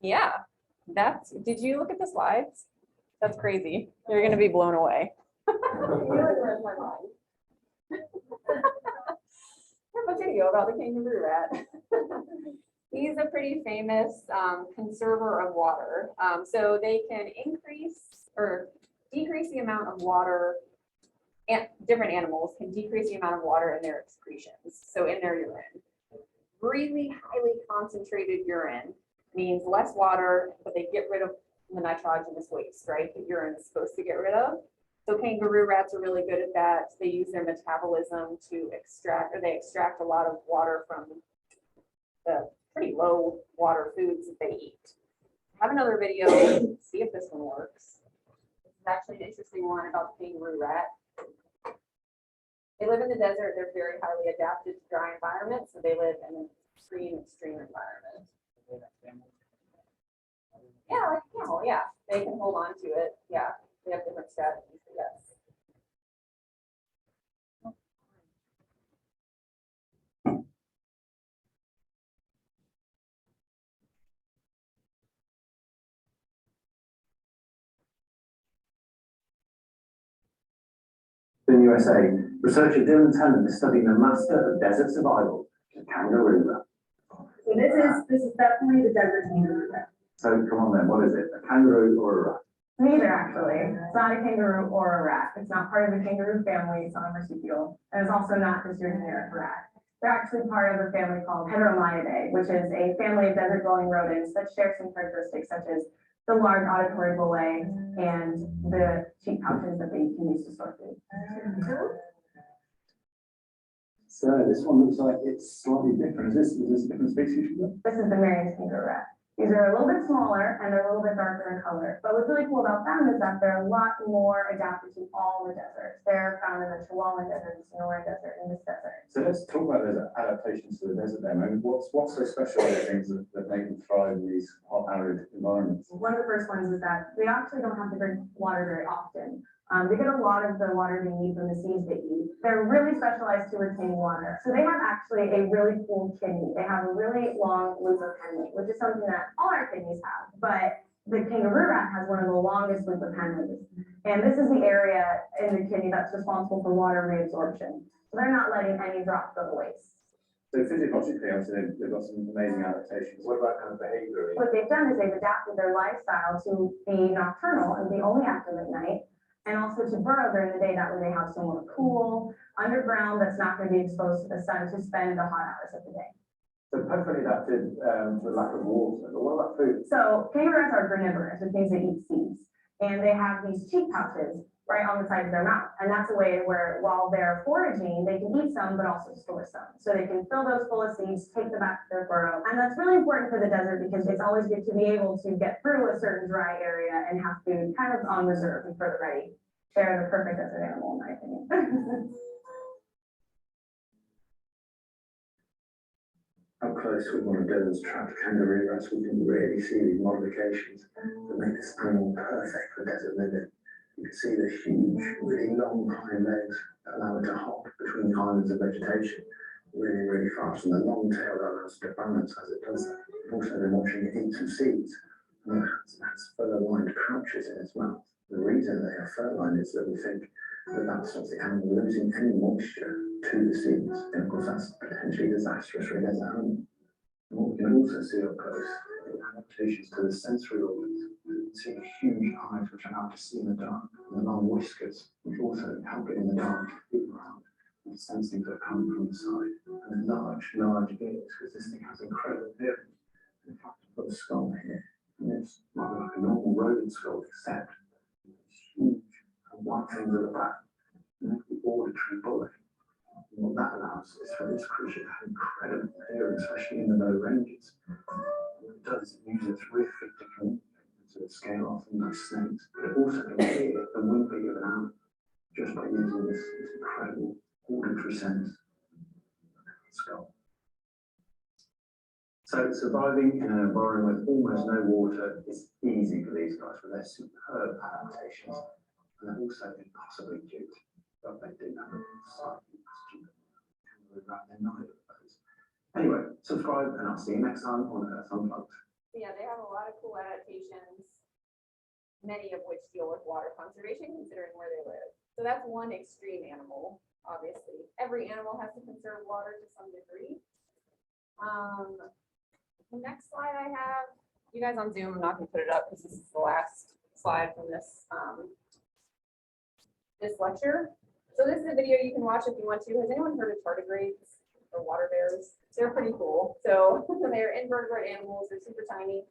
Yeah, that's, did you look at the slides? That's crazy. You're going to be blown away. I have a video about the kangaroo rat. He's a pretty famous conserver of water. So they can increase or decrease the amount of water, and different animals can decrease the amount of water in their excretions, so in their urine. Really highly concentrated urine means less water, but they get rid of the nitrogenous waste, right? The urine is supposed to get rid of. So kangaroo rats are really good at that. They use their metabolism to extract, or they extract a lot of water from the pretty low water foods that they eat. I have another video, see if this one works. This is actually an interesting one about the kangaroo rat. They live in the desert. They're very highly adapted to dry environments, so they live in an extreme environment. Yeah, like a camel, yeah. They can hold on to it. Yeah, they have different strategies, yes. In USA, researcher Dylan Tennant is studying the master of desert survival, the kangaroo rat. So this is definitely the desert kangaroo rat. So come on then, what is it? A kangaroo or a rat? Neither actually. It's not a kangaroo or a rat. It's not part of the kangaroo family. It's not a marsupial. And it's also not just your generic rat. They're actually part of a family called Heteromyidae, which is a family of desert dwelling rodents that share some characteristics such as the large auditory bullae and the cheek pouches that they can use to store food. So this one looks like it's slightly different. Is this a different species from them? This is the Marian's kangaroo rat. These are a little bit smaller and they're a little bit darker in color. But what's really cool about them is that they're a lot more adapted to all the deserts. They're found in the Chihuahuan Desert, the Sonora Desert, and this desert. So let's talk about those adaptations to the desert then. I mean, what's so special about the things that make them thrive in these hot, arid environments? One of the first ones is that they actually don't have to drink water very often. They get a lot of the water they need from the seeds they eat. They're really specialized to retaining water. So they have actually a really cool kidney. They have a really long loop of henle, which is something that all our kidneys have. But the kangaroo rat has one of the longest loop of henles. And this is the area in the kidney that's responsible for water reabsorption. So they're not letting any drop go to waste. So physiologically, obviously, they've got some amazing adaptations. What about kind of behavior? What they've done is they've adapted their lifestyle to be nocturnal and be only active at night. And also to burrow during the day, that way they have somewhere cool, underground, that's not going to be exposed to the sun to spend the hot hours of the day. So perfectly adapted to the lack of water. But what about food? So kangaroos are carnivorous, which means they eat seeds. And they have these cheek pouches right on the side of their mouth. And that's a way where while they're foraging, they can eat some, but also store some. So they can fill those full of seeds, take them back to their burrow. And that's really important for the desert because it's always good to be able to get through a certain dry area and have food kind of on reserve and further ready. They're the perfect desert animal, in my opinion. Up close with one of Dylan's trapped kangaroo rats, we can really see these modifications that make this animal perfect for desert living. You can see the huge, really long hind legs that allow it to hop between islands of vegetation really, really fast, and the long tail that allows it to balance as it does that. I've also been watching it eat some seeds, and it has fur-lined pouches in its mouth. The reason they are fur-lined is that we think that stops the animal losing any moisture to the seeds, and of course that's potentially disastrous for a desert animal. And what we can also see up close is adaptations to the sensory organs. You can see the huge eyes which allow to see in the dark, and the long whiskers which also help it in the dark to feel around and sense things that come from the side. And the large ears, because this thing has incredible hearing. In fact, I've got a skull here, and it's not like a normal rodent skull, except it's huge and white things at the back, and the auditory bullet. And what that allows is for this creature to have incredible hearing, especially in the low ranges. What it does is it uses its riff to communicate, to scale off and those snakes, but it also can hear the windbeat of an owl just by using this incredible auditory sense. Skull. So surviving in an environment with almost no water is easy for these guys with their superb adaptations, and they're also impossibly cute, but they do have a slightly stupid kangaroo rat in neither of those. Anyway, subscribe and I'll see you next time on Earth Unplugged. Yeah, they have a lot of cool adaptations, many of which deal with water conservation, considering where they live. So that's one extreme animal, obviously. Every animal has to conserve water to some degree. The next slide I have, you guys on Zoom, I'm not going to put it up because this is the last slide from this this lecture. So this is a video you can watch if you want to. Has anyone heard of tardigrades or water bears? They're pretty cool. So they're invertebrate animals. They're super tiny.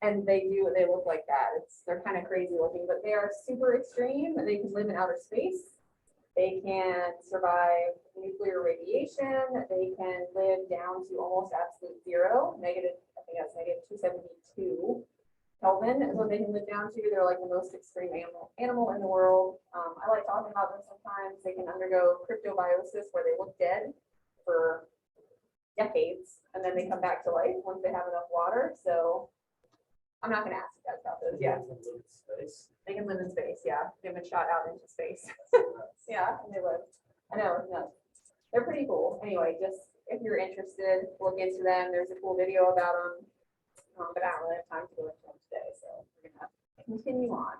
And they look like that. They're kind of crazy looking, but they are super extreme. They can live in outer space. They can survive nuclear radiation. They can live down to almost absolute zero, negative, I think that's negative 272 Kelvin is what they can live down to. They're like the most extreme animal in the world. I like talking about them sometimes. They can undergo cryptobiosis where they look dead for decades and then they come back to life once they have enough water. So I'm not going to ask you guys about those yet. They can live in space, yeah. They've been shot out into space. Yeah, and they live. I know, no. They're pretty cool. Anyway, just if you're interested, look into them. There's a cool video about them, but I don't really have time to go into them today, so we're gonna continue on.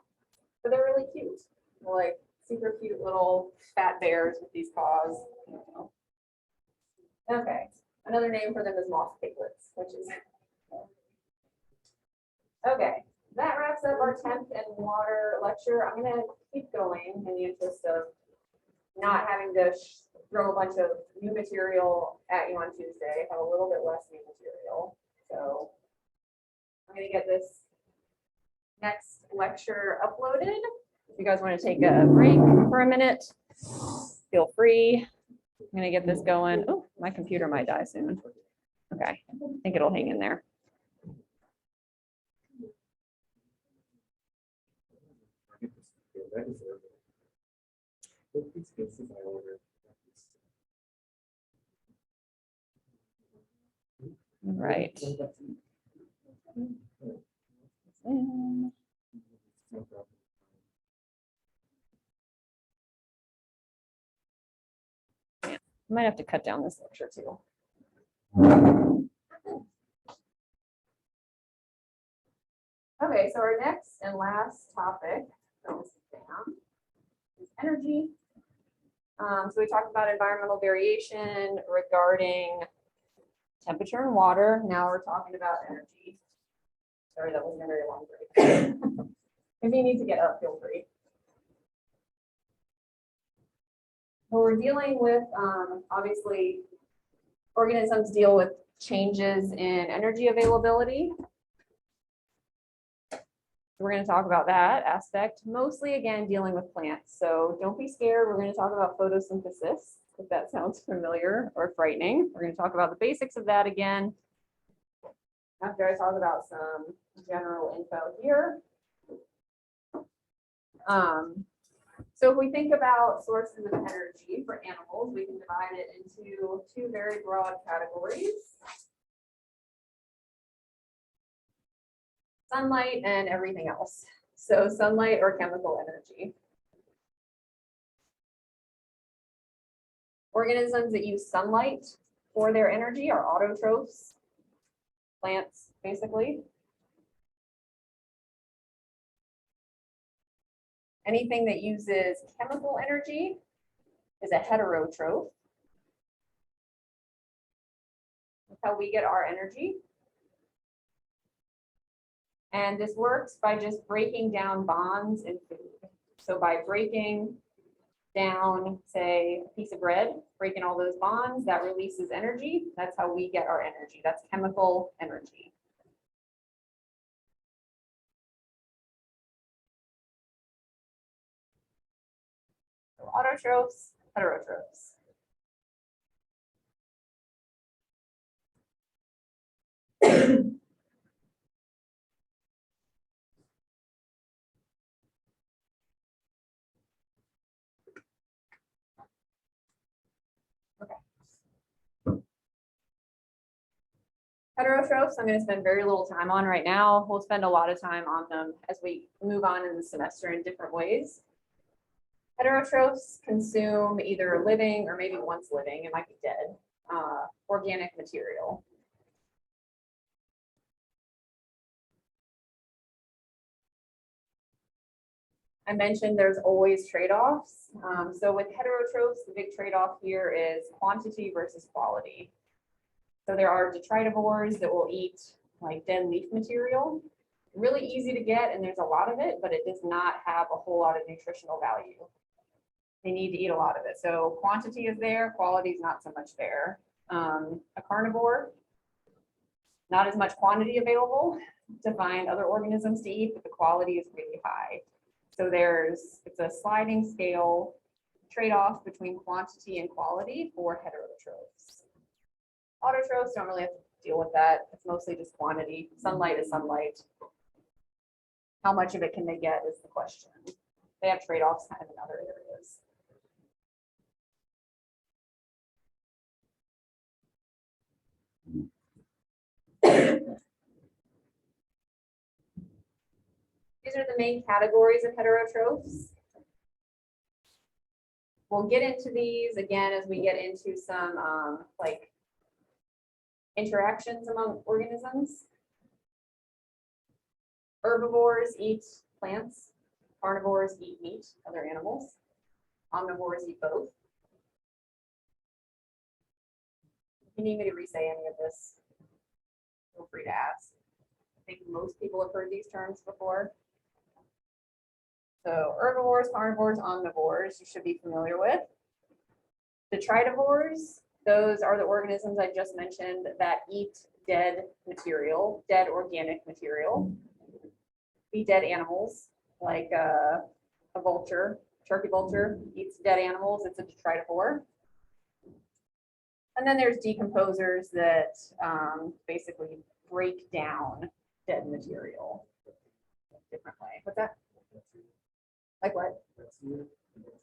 But they're really cute. They're like super cute little fat bears with these paws. Okay, another name for them is moss piglets, which is okay. That wraps up our 10th and water lecture. I'm going to keep going in the interest of not having to throw a bunch of new material at you on Tuesday. Have a little bit less new material. So I'm going to get this next lecture uploaded. If you guys want to take a break for a minute, feel free. I'm going to get this going. Oh, my computer might die soon. Okay. Okay, I think it'll hang in there. All right. Might have to cut down this lecture too. Okay, so our next and last topic on this exam is energy. So we talked about environmental variation regarding temperature and water. Now we're talking about energy. Sorry, that wasn't a very long break. If you need to get up, feel free. Well, we're dealing with, obviously, organisms deal with changes in energy availability. We're going to talk about that aspect, mostly again dealing with plants. So don't be scared. We're going to talk about photosynthesis, if that sounds familiar or frightening. We're going to talk about the basics of that again, after I talk about some general info here. So if we think about sources of energy for animals, we can divide it into two very broad categories: sunlight and everything else. So sunlight or chemical energy. Organisms that use sunlight for their energy are autotrophs, plants, basically. Anything that uses chemical energy is a heterotroph. That's how we get our energy. And this works by just breaking down bonds in food. So by breaking down, say, a piece of bread, breaking all those bonds, that releases energy. That's how we get our energy. That's chemical energy. So autotrophs, heterotrophs. Heterotrophs, I'm going to spend very little time on right now. We'll spend a lot of time on them as we move on in the semester in different ways. Heterotrophs consume either living or maybe once living, it might be dead, organic material. I mentioned there's always trade-offs. So with heterotrophs, the big trade-off here is quantity versus quality. So there are detritivores that will eat like dead leaf material. Really easy to get, and there's a lot of it, but it does not have a whole lot of nutritional value. They need to eat a lot of it. So quantity is there, quality is not so much there. A carnivore, not as much quantity available to find other organisms to eat, but the quality is really high. So it's a sliding scale trade-off between quantity and quality for heterotrophs. Autotrophs don't really have to deal with that. It's mostly just quantity. Sunlight is sunlight. How much of it can they get is the question. They have trade-offs kind of in other areas. These are the main categories of heterotrophs. We'll get into these again as we get into some like interactions among organisms. Herbivores eat plants, carnivores eat meat, other animals. Omnivores eat both. If you need me to re-say any of this, feel free to ask. I think most people have heard these terms before. So herbivores, carnivores, omnivores, you should be familiar with. Detritivores, those are the organisms I just mentioned that eat dead material, dead organic material. Eat dead animals, like a vulture, turkey vulture eats dead animals, it's a detritivore. And then there's decomposers that basically break down dead material a different way. What's that? Like what?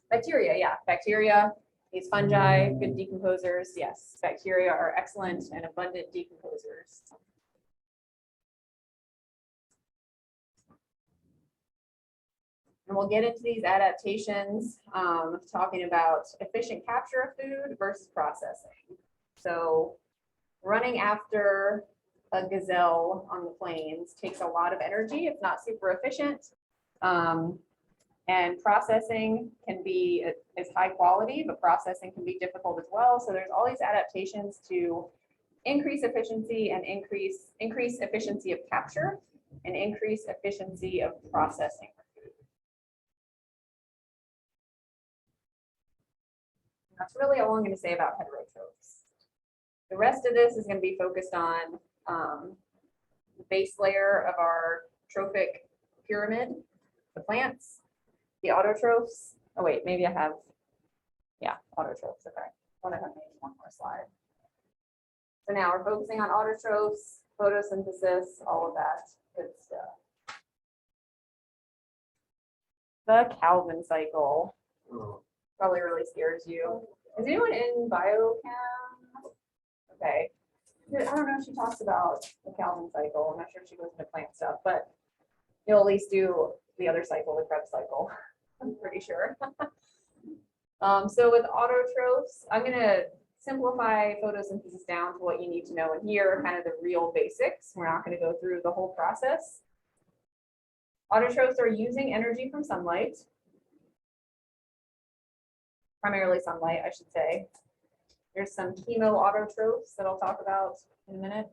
Bacteria, yeah. Bacteria, these fungi, good decomposers. Yes, bacteria are excellent and abundant decomposers. And we'll get into these adaptations, talking about efficient capture of food versus processing. So running after a gazelle on the plains takes a lot of energy. It's not super efficient. And processing can be as high quality, but processing can be difficult as well. So there's all these adaptations to increase efficiency and increase efficiency of capture and increase efficiency of processing. That's really all I'm going to say about heterotrophs. The rest of this is going to be focused on the base layer of our trophic pyramid, the plants, the autotrophs. Oh wait, maybe I have, yeah, autotrophs. Okay, I want to have maybe one more slide. So now we're focusing on autotrophs, photosynthesis, all of that good stuff. The Calvin cycle probably really scares you. Is anyone in biochem? Okay. I don't know if she talks about the Calvin cycle. I'm not sure if she goes into plant stuff, but you'll at least do the other cycle, the Krebs cycle. I'm pretty sure. So with autotrophs, I'm going to simplify photosynthesis down to what you need to know in here, kind of the real basics. We're not going to go through the whole process. Autotrophs are using energy from sunlight, primarily sunlight, I should say. There's some chemoautotrophs that I'll talk about in a minute.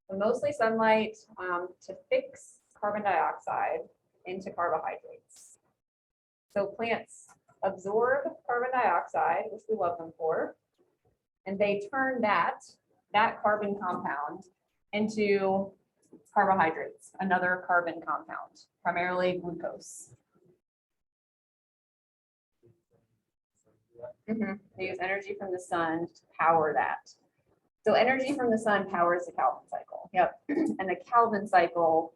But mostly sunlight to fix carbon dioxide into carbohydrates. So plants absorb carbon dioxide, which we love them for, and they turn that carbon compound into carbohydrates, another carbon compound, primarily glucose. They use energy from the sun to power that. So energy from the sun powers the Calvin cycle. Yep. And the Calvin cycle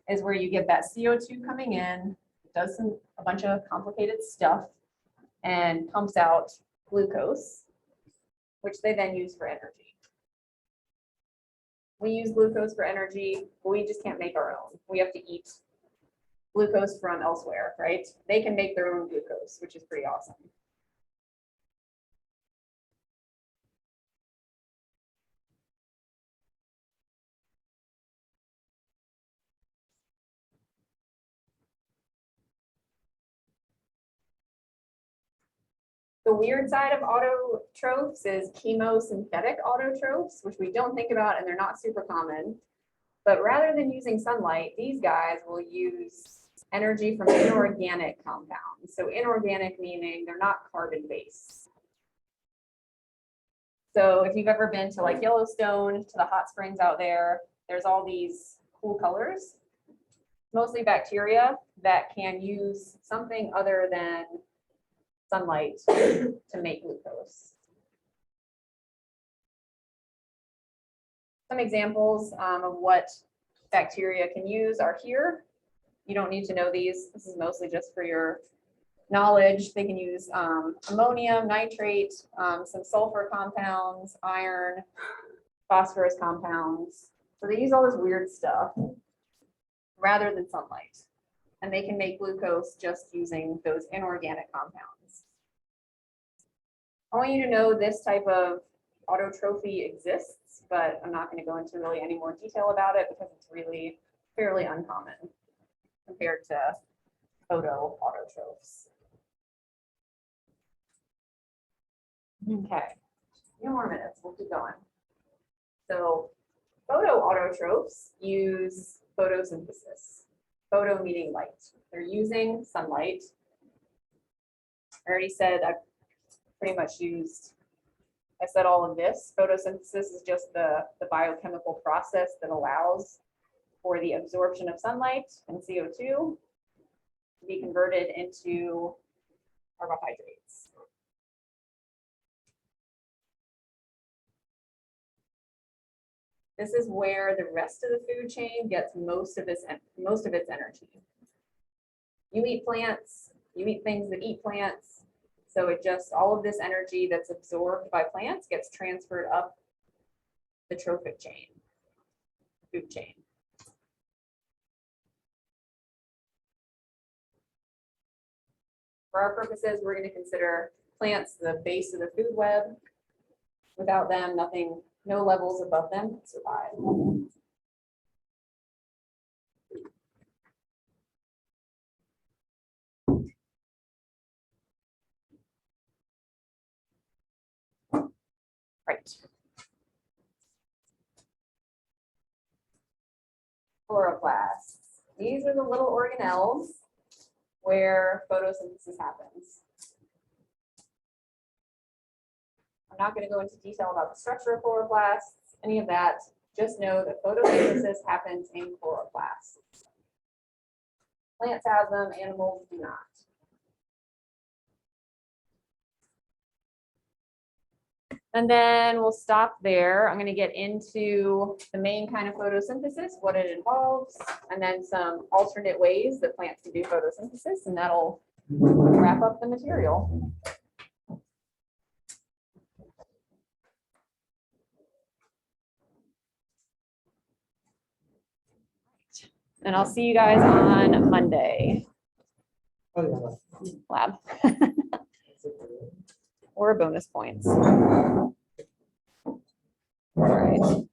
is where you get that CO2 coming in, does a bunch of complicated stuff, and pumps out glucose, which they then use for energy. We use glucose for energy, but we just can't make our own. We have to eat glucose from elsewhere, right? They can make their own glucose, which is pretty awesome. The weird side of autotrophs is chemosynthetic autotrophs, which we don't think about and they're not super common. But rather than using sunlight, these guys will use energy from inorganic compounds. So inorganic meaning they're not carbon-based. So if you've ever been to like Yellowstone, to the hot springs out there, there's all these cool colors, mostly bacteria that can use something other than sunlight to make glucose. Some examples of what bacteria can use are here. You don't need to know these. This is mostly just for your knowledge. They can use ammonium, nitrate, some sulfur compounds, iron, phosphorus compounds. So they use all this weird stuff rather than sunlight. And they can make glucose just using those inorganic compounds. I want you to know this type of autotrophy exists, but I'm not going to go into really any more detail about it because it's really fairly uncommon compared to photoautotrophs. Okay, a few more minutes, we'll keep going. So photoautotrophs use photosynthesis. Photo meaning light. They're using sunlight. I already said I pretty much I said all of this. Photosynthesis is just the biochemical process that allows for the absorption of sunlight and CO2 to be converted into carbohydrates. This is where the rest of the food chain gets most of its energy. You eat plants, you eat things that eat plants. So it just, all of this energy that's absorbed by plants gets transferred up the trophic chain, food chain. For our purposes, we're going to consider plants the base of the food web. Without them, nothing, no levels above them can survive. Right. Chloroplasts. These are the little organelles where photosynthesis happens. I'm not going to go into detail about the structure of chloroplasts, any of that. Just know that photosynthesis happens in chloroplasts. Plants have them, animals do not. And then we'll stop there. I'm going to get into the main kind of photosynthesis, what it involves, and then some alternate ways that plants can do photosynthesis, and that'll wrap up the material. And I'll see you guys on Monday. Oh, Lab. Or bonus points. All right.